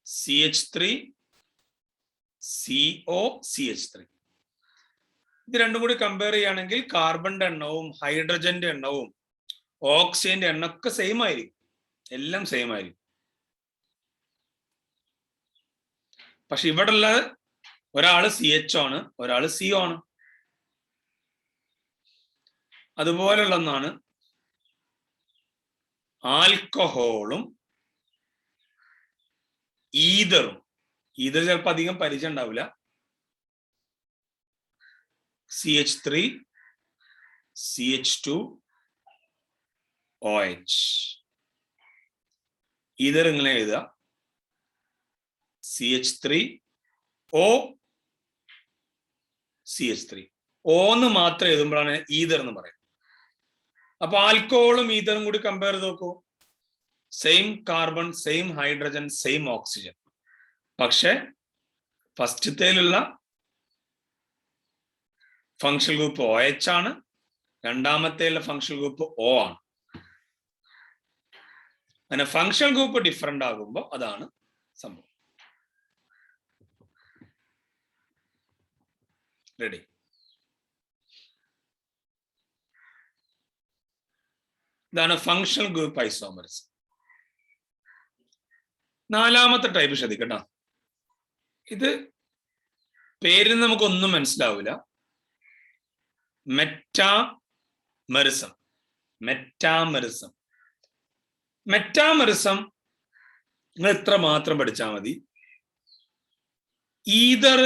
CH3 CO CH3. ഇത് രണ്ടും കൂടി കമ്പയർ ചെയ്യുകയാണെങ്കിൽ കാർബണിന്റെ എണ്ണവും ഹൈഡ്രജന്റെ എണ്ണവും ഓക്സിജന്റെ എണ്ണമൊക്കെ സെയിം ആയിരിക്കും. എല്ലാം സെയിം ആയിരിക്കും. പക്ഷെ ഇവിടെ ഉള്ള ഒരാള് CH ആണ്, ഒരാള് CO ആണ്. അതുപോലുള്ള ഒന്നാണ് ആൽക്കഹോളും ഈതറും. ഈതർ ചിലപ്പോൾ അധികം പരിചയം ഉണ്ടാവില്ല. CH3 CH2 OH. ഈതർ ഇങ്ങനെ എഴുതുക, CH3 O CH3. ഓന്ന് മാത്രം എഴുതുമ്പോഴാണ് ഈതർ എന്ന് പറയുന്നത്. അപ്പൊ ആൽക്കഹോളും ഈതറും കൂടി കമ്പയർ ചെയ്ത് നോക്കൂ. Same carbon, same hydrogen, same oxygen. പക്ഷെ ഫസ്റ്റത്തേലുള്ള ഫങ്ഷണൽ ഗ്രൂപ്പ് OH ആണ്, രണ്ടാമത്തേലുള്ള ഫങ്ഷണൽ ഗ്രൂപ്പ് O ആണ്. അങ്ങനെ ഫങ്ഷണൽ ഗ്രൂപ്പ് ഡിഫറെന്റ് ആകുമ്പോൾ അതാണ് സംഭവം. റെഡി? ഇതാണ് ഫങ്ഷണൽ ഗ്രൂപ്പ് ഐസോമറിസം. നാലാമത്തെ ടൈപ്പ് ശ്രദ്ധിക്കട്ടോ. ഇത് പേരിൽ നമുക്കൊന്നും മനസ്സിലാവില്ല. മെറ്റാമെറിസം. മെറ്റാമെറിസം മെറ്റാമെറിസം നിങ്ങൾ ഇത്ര മാത്രം പഠിച്ചാൽ മതി. ഈതർ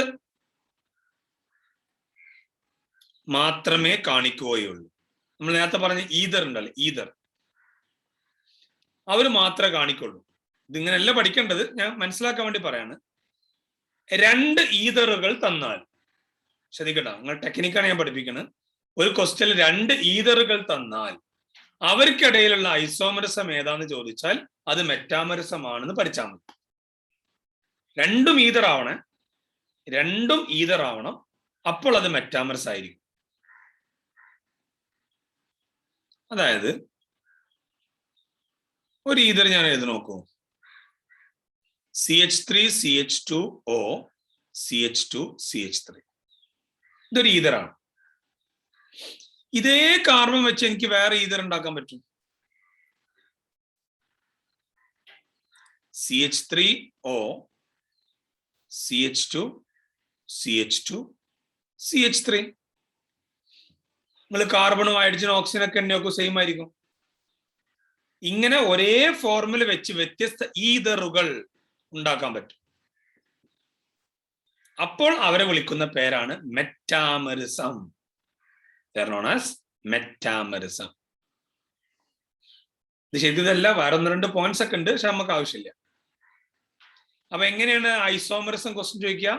മാത്രമേ കാണിക്കുകയുള്ളൂ. നമ്മൾ നേരത്തെ പറഞ്ഞ ഈതർ ഉണ്ടല്ലോ, ഈതർ, അവർ മാത്രമേ കാണിക്കുള്ളൂ. ഇതിങ്ങനെയല്ല പഠിക്കേണ്ടത്, ഞാൻ മനസ്സിലാക്കാൻ വേണ്ടി പറയാണ്. രണ്ട് ഈതറുകൾ തന്നാൽ, ശ്രദ്ധിക്കട്ടോ, നിങ്ങൾ ടെക്നിക്കാണ് ഞാൻ പഠിപ്പിക്കുന്നത്. ഒരു ക്വസ്റ്റ്യനിൽ രണ്ട് ഈതറുകൾ തന്നാൽ അവർക്കിടയിലുള്ള ഐസോമറിസം ഏതാന്ന് ചോദിച്ചാൽ അത് മെറ്റാമറിസം ആണെന്ന് പഠിച്ചാൽ മതി. രണ്ടും ഈതർ ആവണം, രണ്ടും ഈതർ ആവണം, അപ്പോൾ അത് മെറ്റാമറിസം ആയിരിക്കും. അതായത് ഒരു ഈതർ ഞാൻ എഴുതി നോക്കൂ, CH3 CH2O CH2 CH3. ഇതൊരു ഈതറാണ്. ഇതേ കാർബൺ വെച്ച് എനിക്ക് വേറെ ഈതർ ഉണ്ടാക്കാൻ പറ്റും. CH3O CH2 CH2 CH3. നിങ്ങൾ കാർബണും ഹൈഡ്രജനും ഓക്സിജനും ഒക്കെ എണ്ണയൊക്കെ സെയിം ആയിരിക്കും. ഇങ്ങനെ ഒരേ ഫോർമുല വെച്ച് വ്യത്യസ്ത ഈതറുകൾ ഉണ്ടാക്കാൻ പറ്റും. അപ്പോൾ അവരെ വിളിക്കുന്ന പേരാണ് മെറ്റാമറിസം. known as metamerism. ഇത് ശരിയതല്ല, വേറെ ഒന്ന് രണ്ട് പോയിന്റ്സ് ഒക്കെ ഉണ്ട്, പക്ഷെ നമുക്ക് ആവശ്യമില്ല. അപ്പൊ എങ്ങനെയാണ് ഐസോമറിസം ക്വസ്റ്റ്യൻ ചോദിക്കുക?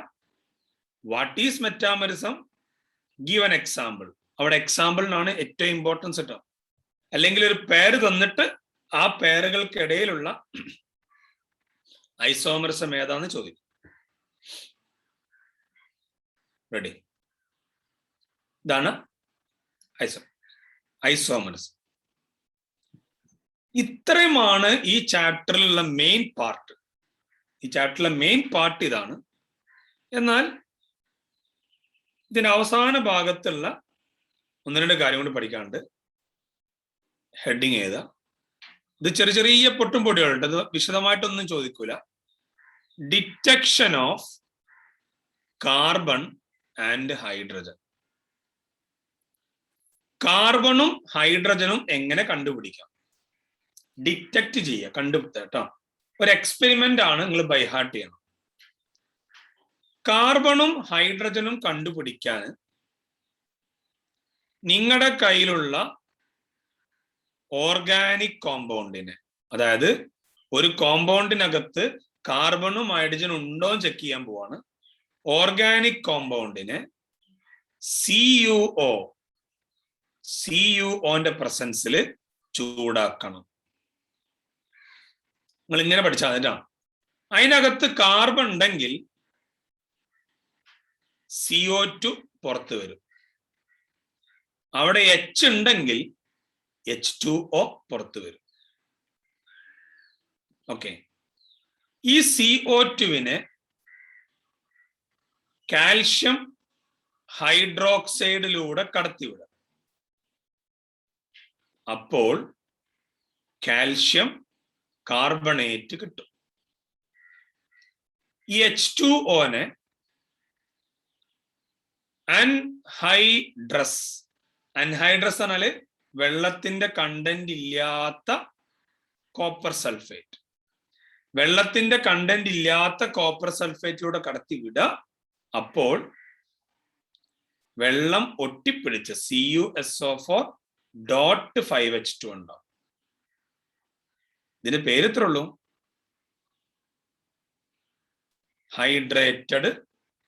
What is metamerism? Give an example. അവിടെ എക്സാമ്പിളിനാണ് ഏറ്റവും ഇമ്പോർട്ടൻസ് കിട്ടുക. അല്ലെങ്കിൽ ഒരു പേര് തന്നിട്ട് ആ പേരുകൾക്കിടയിലുള്ള ഐസോമറിസം ഏതാന്ന് ചോദിക്കും. റെഡി? ഇതാണ് ഐസോമറിസം. ഇത്രയുമാണ് ഈ ചാപ്റ്ററിലുള്ള മെയിൻ പാർട്ട്. ഈ ചാപ്റ്ററിലെ മെയിൻ പാർട്ട് ഇതാണ്. എന്നാൽ ഇതിന്റെ അവസാന ഭാഗത്തുള്ള ഒന്ന് രണ്ട് കാര്യം കൊണ്ട് പഠിക്കാണ്ട്. ഹെഡിങ് ഏതാ? ഇത് ചെറിയ ചെറിയ പൊട്ടും പൊടികളുണ്ട്, ഇത് വിശദമായിട്ടൊന്നും ചോദിക്കൂല. Detection of carbon and hydrogen. കാർബണും ഹൈഡ്രജനും എങ്ങനെ കണ്ടുപിടിക്കാം? ഡിറ്റക്ട് ചെയ്യുക, കണ്ടുപിടുത്തുക കേട്ടോ. ഒരു എക്സ്പെരിമെന്റ് ആണ്, നിങ്ങൾ ബൈഹാർട്ട് ചെയ്യണം. കാർബണും ഹൈഡ്രജനും കണ്ടുപിടിക്കാൻ നിങ്ങളുടെ കയ്യിലുള്ള ഓർഗാനിക് കോമ്പൗണ്ടിനെ, അതായത് ഒരു കോമ്പൗണ്ടിനകത്ത് കാർബണും ഹൈഡ്രജനും ഉണ്ടോ എന്ന് ചെക്ക് ചെയ്യാൻ പോവാണ്. ഓർഗാനിക് കോമ്പൗണ്ടിനെ CuOന്റെ പ്രസൻസിൽ ചൂടാക്കണം. നിങ്ങൾ ഇങ്ങനെ പഠിച്ചാൽ മതിട്ടാണ്. അതിനകത്ത് കാർബൺ ഉണ്ടെങ്കിൽ CO2 പുറത്ത് വരും. അവിടെ H ഉണ്ടെങ്കിൽ H2O പുറത്ത് വരും. ഓക്കെ. ഈ CO2വിനെ കാൽഷ്യം ഹൈഡ്രോക്സൈഡിലൂടെ കടത്തിവിടാം. അപ്പോൾ കാൽഷ്യം കാർബണേറ്റ് കിട്ടും. ഈ H2Oനെ അൻഹൈഡ്രസ് അൻഹൈഡ്രസ് പറഞ്ഞാല് വെള്ളത്തിന്റെ കണ്ടന്റ് ഇല്ലാത്ത കോപ്പർ സൾഫേറ്റ്. വെള്ളത്തിന്റെ കണ്ടന്റ് ഇല്ലാത്ത കോപ്പർ സൾഫേറ്റിലൂടെ കടത്തി വിടുക. അപ്പോൾ വെള്ളം ഒട്ടിപ്പിടിച്ച് CuSO4.5H2 ഉണ്ടാവും. ഇതിന്റെ പേര് ഇത്രേ ഉള്ളൂ, ഹൈഡ്രേറ്റഡ്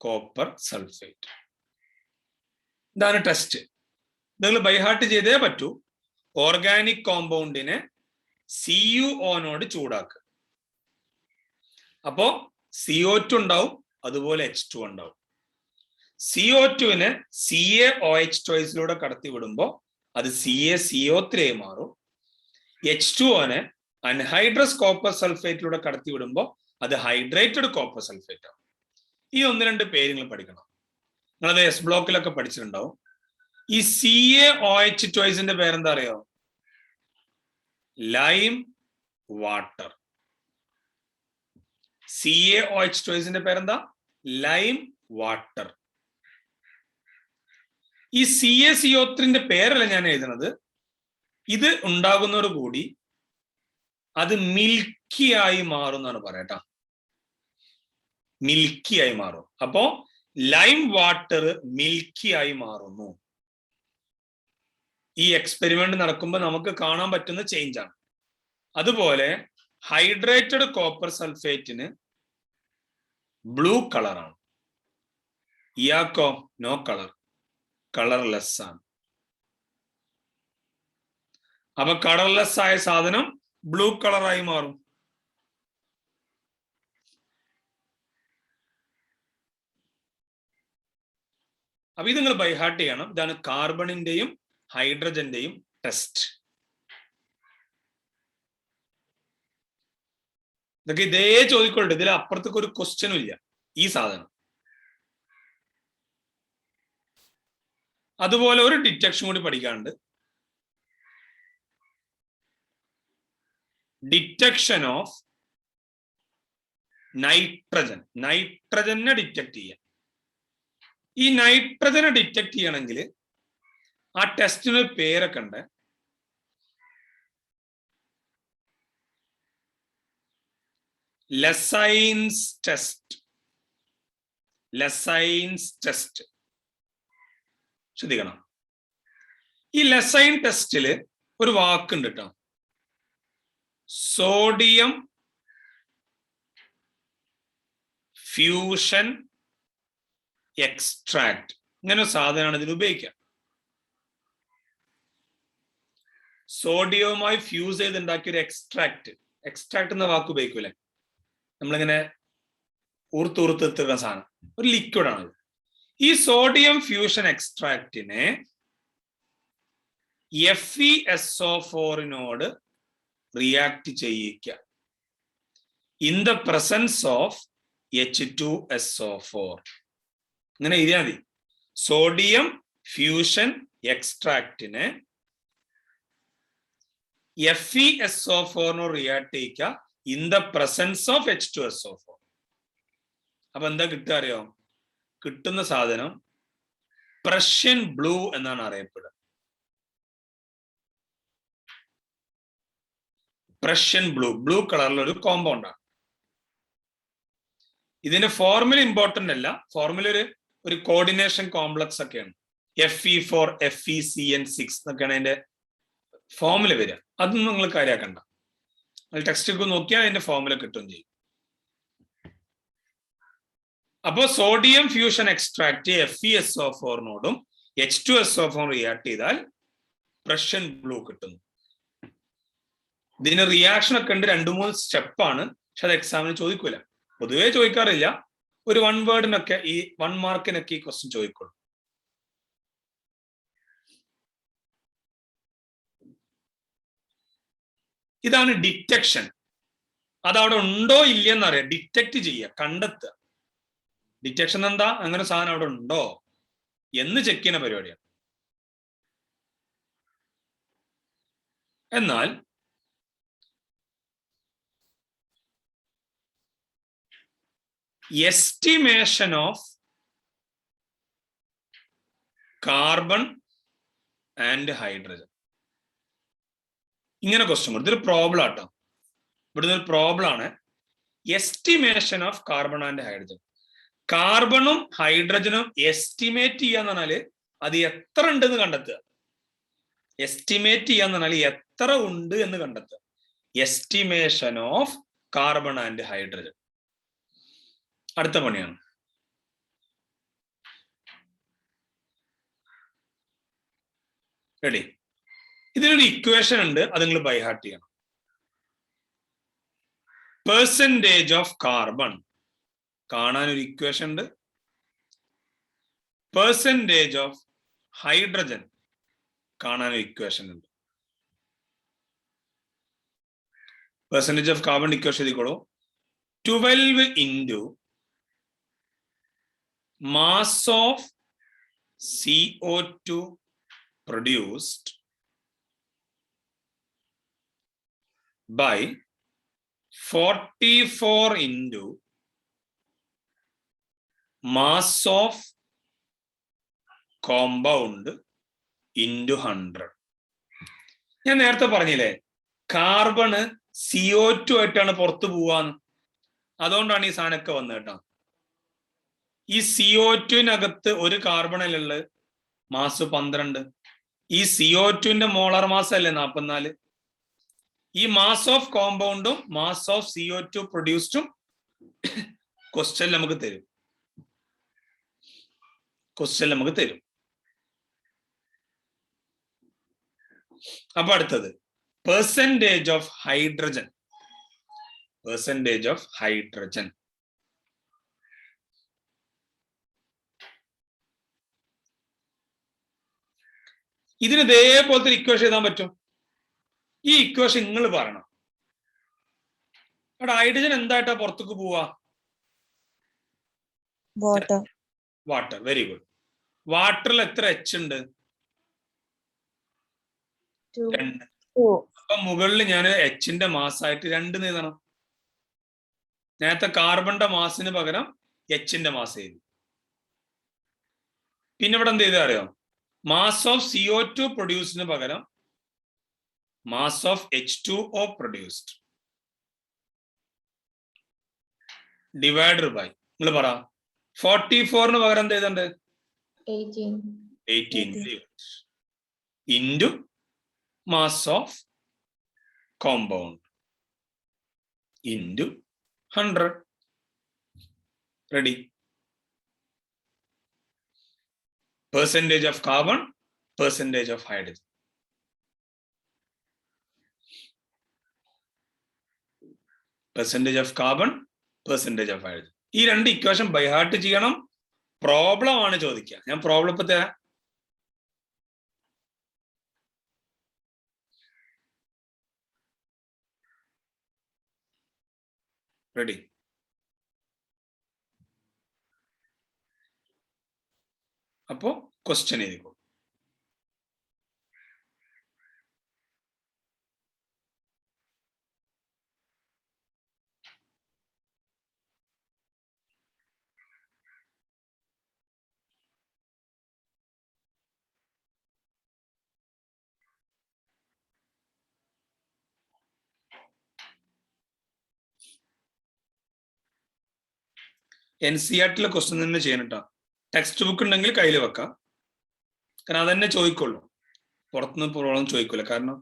കോപ്പർ സൾഫേറ്റ്. ഇതാണ് ടെസ്റ്റ്. നിങ്ങൾ ബൈഹാർട്ട് ചെയ്തേ പറ്റൂ. ഓർഗാനിക് കോമ്പൗണ്ടിനെ CuO ചൂടാക്കുക. അപ്പോ CO2 ഉണ്ടാവും, അതുപോലെ H2 ഉണ്ടാവും. CO2-നെ CaOH കടത്തി വിടുമ്പോൾ അത് CaCO3 ആയി മാറും. H2O-നെ അൻഹൈഡ്രസ് കോപ്പർ സൾഫേറ്റിലൂടെ കടത്തി വിടുമ്പോൾ അത് ഹൈഡ്രേറ്റഡ് കോപ്പർ സൾഫേറ്റ് ആവും. ഈ 1-2 പേര് നിങ്ങൾ പഠിക്കണം. നിങ്ങളത് S ബ്ലോക്കിലൊക്കെ പഠിച്ചിട്ടുണ്ടാവും. ഈ CaOH പേരെന്താ അറിയോ? Lime water. CaOH പേരെന്താ? Lime water. ഈ CaCO3 പേരല്ല ഞാൻ എഴുതുന്നത്. ഇത് ഉണ്ടാകുന്നതോട് കൂടി അത് മിൽക്കി ആയി മാറും എന്നാണ് പറയട്ടാ. മിൽക്കി ആയി മാറും. അപ്പോ ലൈം വാട്ടർ മിൽക്കി ആയി മാറുന്നു. ഈ എക്സ്പെരിമെന്റ് നടക്കുമ്പോൾ നമുക്ക് കാണാൻ പറ്റുന്ന ചേഞ്ച് ആണ്. അതുപോലെ ഹൈഡ്രേറ്റഡ് കോപ്പർ സൾഫേറ്റിന് ബ്ലൂ കളറാണ്. ഇയാക്കോ നോ കളർ, കളർലെസ് ആണ്. അപ്പൊ കളർലെസ് ആയ സാധനം ബ്ലൂ കളറായി മാറും. അപ്പൊ ഇത് നിങ്ങൾ ബൈഹാർട്ട് ചെയ്യണം. ഇതാണ് കാർബണിന്റെയും ഹൈഡ്രജന്റെയും ടെസ്റ്റ്. ഇതൊക്കെ ഇതേ ചോദിക്കൊള്ളു. ഇതിൽ അപ്പുറത്തേക്ക് ഒരു ക്വസ്റ്റ്യനും ഇല്ല ഈ സാധനം. അതുപോലെ ഒരു ഡിറ്റക്ഷൻ കൂടി പഠിക്കാനുണ്ട്. Detection of nitrogen. നൈട്രജനെ ഡിറ്റക്ട് ചെയ്യാം. ഈ നൈട്രജനെ ഡിറ്റക്ട് ചെയ്യണമെങ്കിൽ ആ ടെസ്റ്റിന് പേരൊക്കെ ഉണ്ട്. ലെസൈൻസ് ടെസ്റ്റ്. ലെസൈൻസ് ടെസ്റ്റ് ശ്രദ്ധിക്കണം. ഈ ലെസൈൻ ടെസ്റ്റില് ഒരു വാക്കുണ്ട് കേട്ടോ, സോഡിയം ഫ്യൂഷൻ എക്സ്ട്രാക്ട്. ഇങ്ങനെ ഒരു സാധനമാണ് ഇതിൽ ഉപയോഗിക്കുക. സോഡിയവുമായി ഫ്യൂസ് ചെയ്ത് ഉണ്ടാക്കിയ ഒരു എക്സ്ട്രാക്ട്. എക്സ്ട്രാക്ട് എന്ന വാക്ക് ഉപയോഗിക്കൂലേ, നമ്മളിങ്ങനെ ഊർത്തുന്ന സാധനം, ഒരു ലിക്വിഡ് ആണ്. ഈ സോഡിയം ഫ്യൂഷൻ എക്സ്ട്രാക്റ്റിനെ FeSO4 റിയാക്ട് ചെയ്യിക്കുക in the presence of H2SO4. ഇങ്ങനെ എഴുതിയാൽ മതി. സോഡിയം ഫ്യൂഷൻ എക്സ്ട്രാക്റ്റിനെ FeSO4 റിയാക്ട് ചെയ്യിക്കുക in the presence of H2SO4. അപ്പൊ എന്താ കിട്ടുക അറിയോ? കിട്ടുന്ന സാധനം പ്രഷ്യൻ ബ്ലൂ എന്നാണ് അറിയപ്പെടുക. പ്രഷ്യൻ ബ്ലൂ, ബ്ലൂ കളറിലുള്ള ഒരു കോമ്പൗണ്ടാണ്. ഇതിന്റെ ഫോർമുല ഇമ്പോർട്ടന്റ് അല്ല. ഫോർമുല ഒരു കോർഡിനേഷൻ കോംപ്ലക്സ് ഒക്കെയാണ്. Fe4 FeCN6 എന്നൊക്കെയാണ് അതിന്റെ ഫോർമുല വരിക. അതൊന്നും നിങ്ങൾ കാര്യമാക്കണ്ട. ടെക്സ്റ്റ് ബുക്ക് നോക്കിയാൽ അതിന്റെ ഫോർമുല കിട്ടുകയും ചെയ്യും. അപ്പോ sodium fusion extract FeSO4 H2SO4 react ചെയ്താൽ പ്രഷ്യൻ ബ്ലൂ കിട്ടുന്നു. ഇതിന് റിയാക്ഷൻ ഒക്കെ ഉണ്ട്, 2-3 സ്റ്റെപ്പാണ്. പക്ഷെ അത് എക്സാമിന് ചോദിക്കൂല, പൊതുവെ ചോദിക്കാറില്ല. ഒരു 1 വേർഡിനൊക്കെ ഈ 1 മാർക്കിനൊക്കെ ഈ ക്വസ്റ്റ്യൻ ചോദിക്കുള്ളൂ. ഇതാണ് ഡിറ്റക്ഷൻ. അതവിടെ ഉണ്ടോ ഇല്ലെന്നറിയാം. ഡിറ്റക്ട് ചെയ്യുക, കണ്ടെത്തുക. ഡിറ്റക്ഷൻ എന്താ? അങ്ങനെ സാധനം അവിടെ ഉണ്ടോ എന്ന് ചെക്ക് ചെയ്യുന്ന പരിപാടിയാണ്. എന്നാൽ estimation of carbon and hydrogen. ഇങ്ങനെ ക്വസ്റ്റ്യൻ കൊടുത്തു. ഇതൊരു പ്രോബ്ലം ആട്ടോ. ഇവിടുന്ന് ഒരു പ്രോബ്ലം ആണ്. Estimation of carbon and hydrogen. കാർബണും ഹൈഡ്രജനും എസ്റ്റിമേറ്റ് ചെയ്യാന്ന് പറഞ്ഞാല് അത് എത്ര ഉണ്ടെന്ന് കണ്ടെത്തുക. എസ്റ്റിമേറ്റ് ചെയ്യാന്ന് പറഞ്ഞാൽ എത്ര ഉണ്ട് എന്ന് കണ്ടെത്തുക. Estimation of carbon and hydrogen അടുത്ത പണിയാണ്. റെഡി? ഇതിനൊരു ഇക്വേഷൻ ഉണ്ട്, അത് നിങ്ങൾ ബൈ ഹാർട്ട് ചെയ്യണം. പെർസെൻറ്റേജ് ഓഫ് കാർബൺ കാണാൻ ഒരു ഇക്വേഷൻ ഉണ്ട്. പെർസെൻറ്റേജ് ഓഫ് ഹൈഡ്രജൻ കാണാൻ ഒരു ഇക്വേഷൻ ഉണ്ട്. പെർസെൻറ്റേജ് ഓഫ് കാർബൺ ഇക്വേഷൻ എഴുതിക്കോളൂ. 12 into mass of CO2 produced by 44 into mass of compound into 100. ഞാൻ നേരത്തെ പറഞ്ഞില്ലേ കാർബണ് CO2 ആയിട്ടാണ് പുറത്തു പോവാന്ന്. അതുകൊണ്ടാണ് ഈ സാധനമൊക്കെ വന്നത് കേട്ടോ. ഈ CO2-നകത്ത് ഒരു കാർബണല്ലുള്ളത്, മാസ് 12. ഈ CO2-ന്റെ മോളാർ മാസ് അല്ലേ 44. ഈ മാസ് ഓഫ് കോമ്പൗണ്ടും മാസ് ഓഫ് CO2 പ്രൊഡ്യൂസ്ഡും ക്വസ്റ്റ്യൻ നമുക്ക് തരും. അപ്പൊ അടുത്തത് percentage of hydrogen. Percentage of hydrogen ഇതിന് ഇതേപോലത്തെ ഇക്വേഷൻ എഴുതാൻ പറ്റും. ഈ ഇക്വേഷൻ നിങ്ങൾ പറയണം. അവിടെ ഹൈഡ്രജൻ എന്തായിട്ടാ പുറത്തേക്ക് പോവാ? വാട്ടർ. Very good. വാട്ടറിൽ എത്ര H ഉണ്ട്? 2. അപ്പൊ മുകളിൽ ഞാൻ H-ന്റെ മാസായിട്ട് 2 എഴുതണം. നേരത്തെ കാർബണിന്റെ മാസിന് പകരം H-ന്റെ മാസ് എഴുതി. പിന്നെ ഇവിടെ എന്ത് ചെയ്താ അറിയോ? മാസ് ഓഫ് CO2 പ്രൊഡ്യൂസിന് പകരം mass of H2O produced divided by, നിങ്ങൾ പറ 44-ന് പകരം എന്ത് ചെയ്തണ്ട്? 18 into mass of compound into 100. Ready? Percentage of carbon, percentage of hydrogen. Percentage of carbon, percentage of hydrogen. ഈ രണ്ട് ഇക്വേഷൻ ബൈ ഹാർട്ട് ചെയ്യണം. പ്രോബ്ലം ആണ് ചോദിക്കുക. ഞാൻ പ്രോബ്ലം ഇപ്പൊ തരാം. റെഡി? അപ്പോ ക്വസ്റ്റ്യൻ എഴുതിക്കോ. NCERT ക്വസ്റ്റ്യൻ തന്നെ ചെയ്യണട്ടോ. ടെക്സ്റ്റ് ബുക്ക് ഉണ്ടെങ്കിൽ കയ്യിൽ വെക്കാം. കാരണം അതന്നെ ചോദിക്കുള്ളൂ, പുറത്തുനിന്ന് പ്രോബ്ലം ചോദിക്കില്ല. കാരണം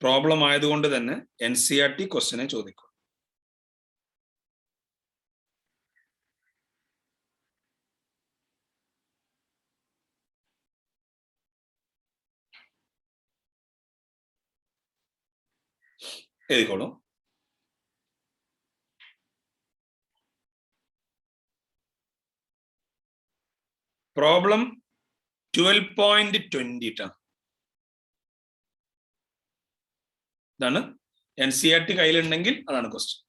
പ്രോബ്ലം ആയതുകൊണ്ട് തന്നെ NCERT ക്വസ്റ്റ്യനെ ചോദിക്കും. എഴുതിക്കോളൂ. പ്രോബ്ലം 12.20 ട്ടാ. ഇതാണ് NCERT കയ്യിലുണ്ടെങ്കിൽ അതാണ് ക്വസ്റ്റ്യൻ.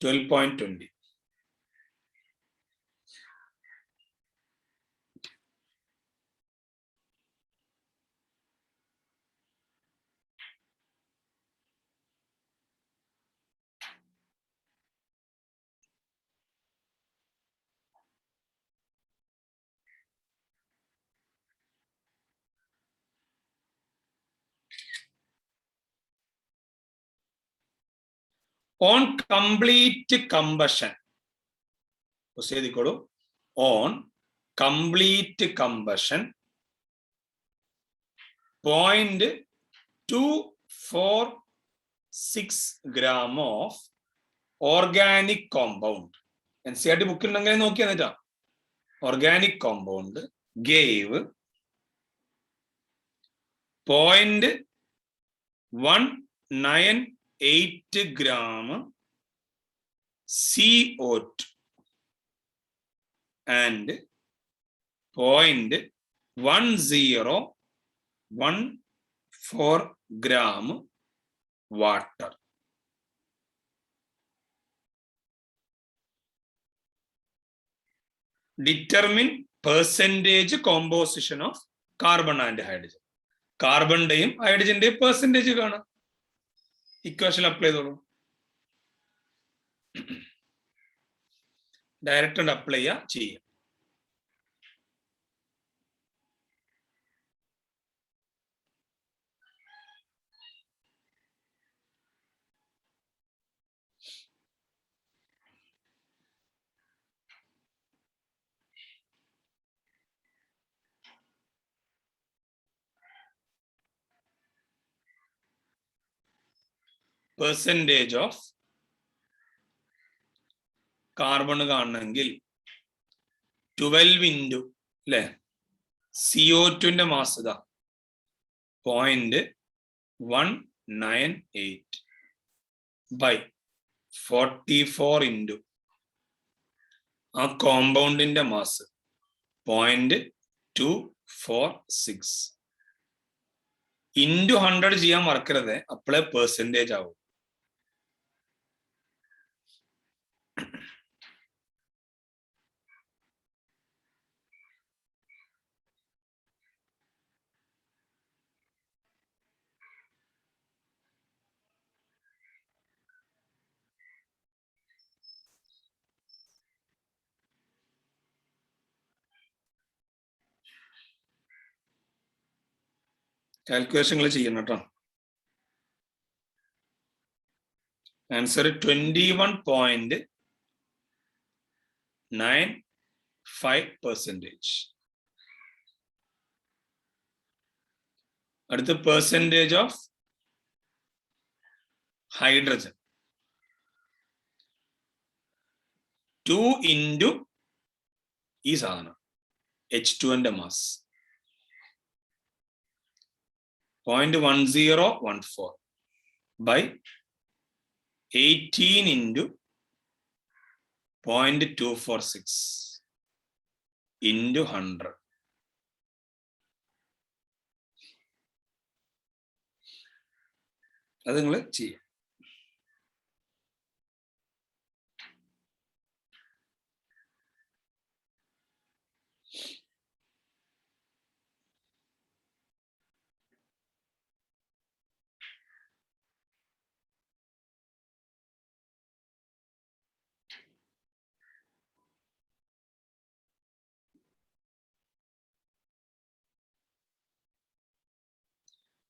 12.20. ഓൺ കംപ്ലീറ്റ് കമ്പഷൻ എഴുതിക്കോളൂ. On complete combustion 0.246 gram of organic compound. NCERT ബുക്കിൽ ഉണ്ടെങ്കിൽ നോക്കി എന്നിട്ടാ. Organic compound gave 0.198 gram CO2 and 0.1014 gram water. Determine percentage composition of carbon and hydrogen. കാർബണിന്റെയും ഹൈഡ്രജന്റെയും പെർസെന്റേജ് കാണാം. ഇക്വേഷൻ അപ്ലൈ ചെയ്തോളൂ. ഡയറക്റ്റ് അപ്ലൈ ചെയ്യാം. പെർസെന്റേജ് ഓഫ് കാർബൺ കാണണമെങ്കിൽ 12 ഇൻറ്റു അല്ലെ CO2ന്റെ മാസ് 0.198 ബൈ 44 ഇൻറ്റു ആ കോമ്പൗണ്ടിന്റെ മാസ് 0.246 ഇൻറ്റു 100 ചെയ്യാൻ മറക്കരുത്. അപ്പോഴേ പെർസെന്റേജ് ആവും. കാൽക്കുലേഷനുകൾ ചെയ്യണം കേട്ടോ. ആൻസർ 21.95%. അടുത്ത പെർസെന്റേജ് ഓഫ് ഹൈഡ്രജൻ 2 ഇൻറ്റു ഈ സാധനം H2ന്റെ മാസ് 0.1014 by 18 into 0.246 into 100. അത് നിങ്ങൾ ചെയ്യാം.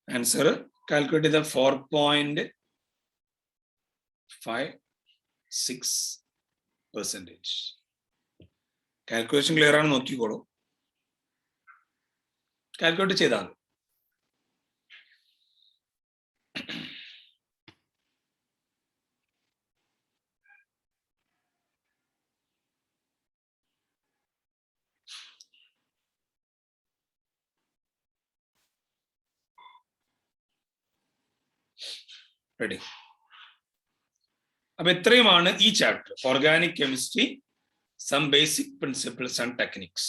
Answer calculate the 4.56%. Calculation clear ആണ് നോക്കിക്കോളൂ. കാൽക്കുലേറ്റ് ചെയ്താൽ റെഡി. അപ്പൊ ഇത്രയുമാണ് ഈ chapter, organic chemistry, some basic principles and techniques.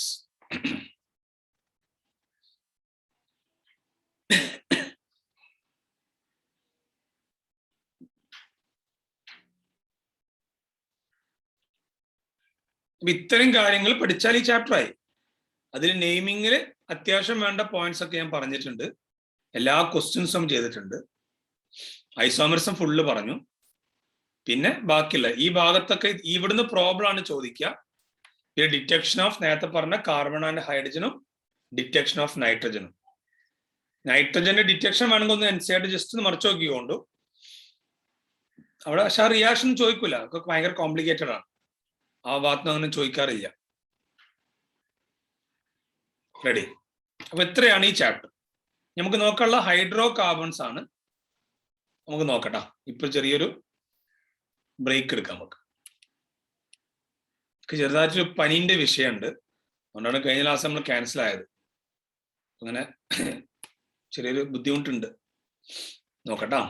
അപ്പൊ ഇത്രയും കാര്യങ്ങൾ പഠിച്ചാൽ ഈ ചാപ്റ്റർ ആയി. അതിൽ നെയിമിങ്ങിൽ അത്യാവശ്യം വേണ്ട പോയിന്റ്സ് ഒക്കെ ഞാൻ പറഞ്ഞിട്ടുണ്ട്, എല്ലാ ക്വസ്റ്റ്യൻസും ചെയ്തിട്ടുണ്ട്, ഐസോമറിസം ഫുള്ള് പറഞ്ഞു. പിന്നെ ബാക്കിയുള്ള ഈ ഭാഗത്തൊക്കെ ഇവിടുന്ന് പ്രോബ്ലം ആണ് ചോദിക്കുക. പിന്നെ ഡിറ്റക്ഷൻ ഓഫ് നേരത്തെ പറഞ്ഞ കാർബൺ ആൻഡ് ഹൈഡ്രജനും ഡിറ്റക്ഷൻ ഓഫ് നൈട്രജനും. നൈട്രജന്റെ ഡിറ്റക്ഷൻ വേണമെങ്കിൽ ഒന്ന് NCERT ജസ്റ്റ് ഒന്ന് മറിച്ച് നോക്കിക്കൊണ്ടു. അവിടെ പക്ഷെ ആ റിയാക്ഷൻ ചോദിക്കൂല, അതൊക്കെ ഭയങ്കര കോംപ്ലിക്കേറ്റഡ് ആണ്, ആ ഭാഗത്ത് അങ്ങനെ ചോദിക്കാറില്ല. റെഡി? അപ്പൊ ഇത്രയാണ് ഈ ചാപ്റ്റർ. നമുക്ക് നോക്കാനുള്ള ഹൈഡ്രോ കാർബൺസ് ആണ്. നമുക്ക് നോക്കട്ടാ, ഇപ്പൊ ചെറിയൊരു ബ്രേക്ക് എടുക്കാം. നമുക്ക് ചെറുതായിട്ടൊരു പനീന്റെ വിഷയമുണ്ട്, അതുകൊണ്ടാണ് കഴിഞ്ഞ ക്ലാസ് നമ്മൾ ക്യാൻസൽ ആയത്. അങ്ങനെ ചെറിയൊരു ബുദ്ധിമുട്ടുണ്ട്, നോക്കട്ടാ.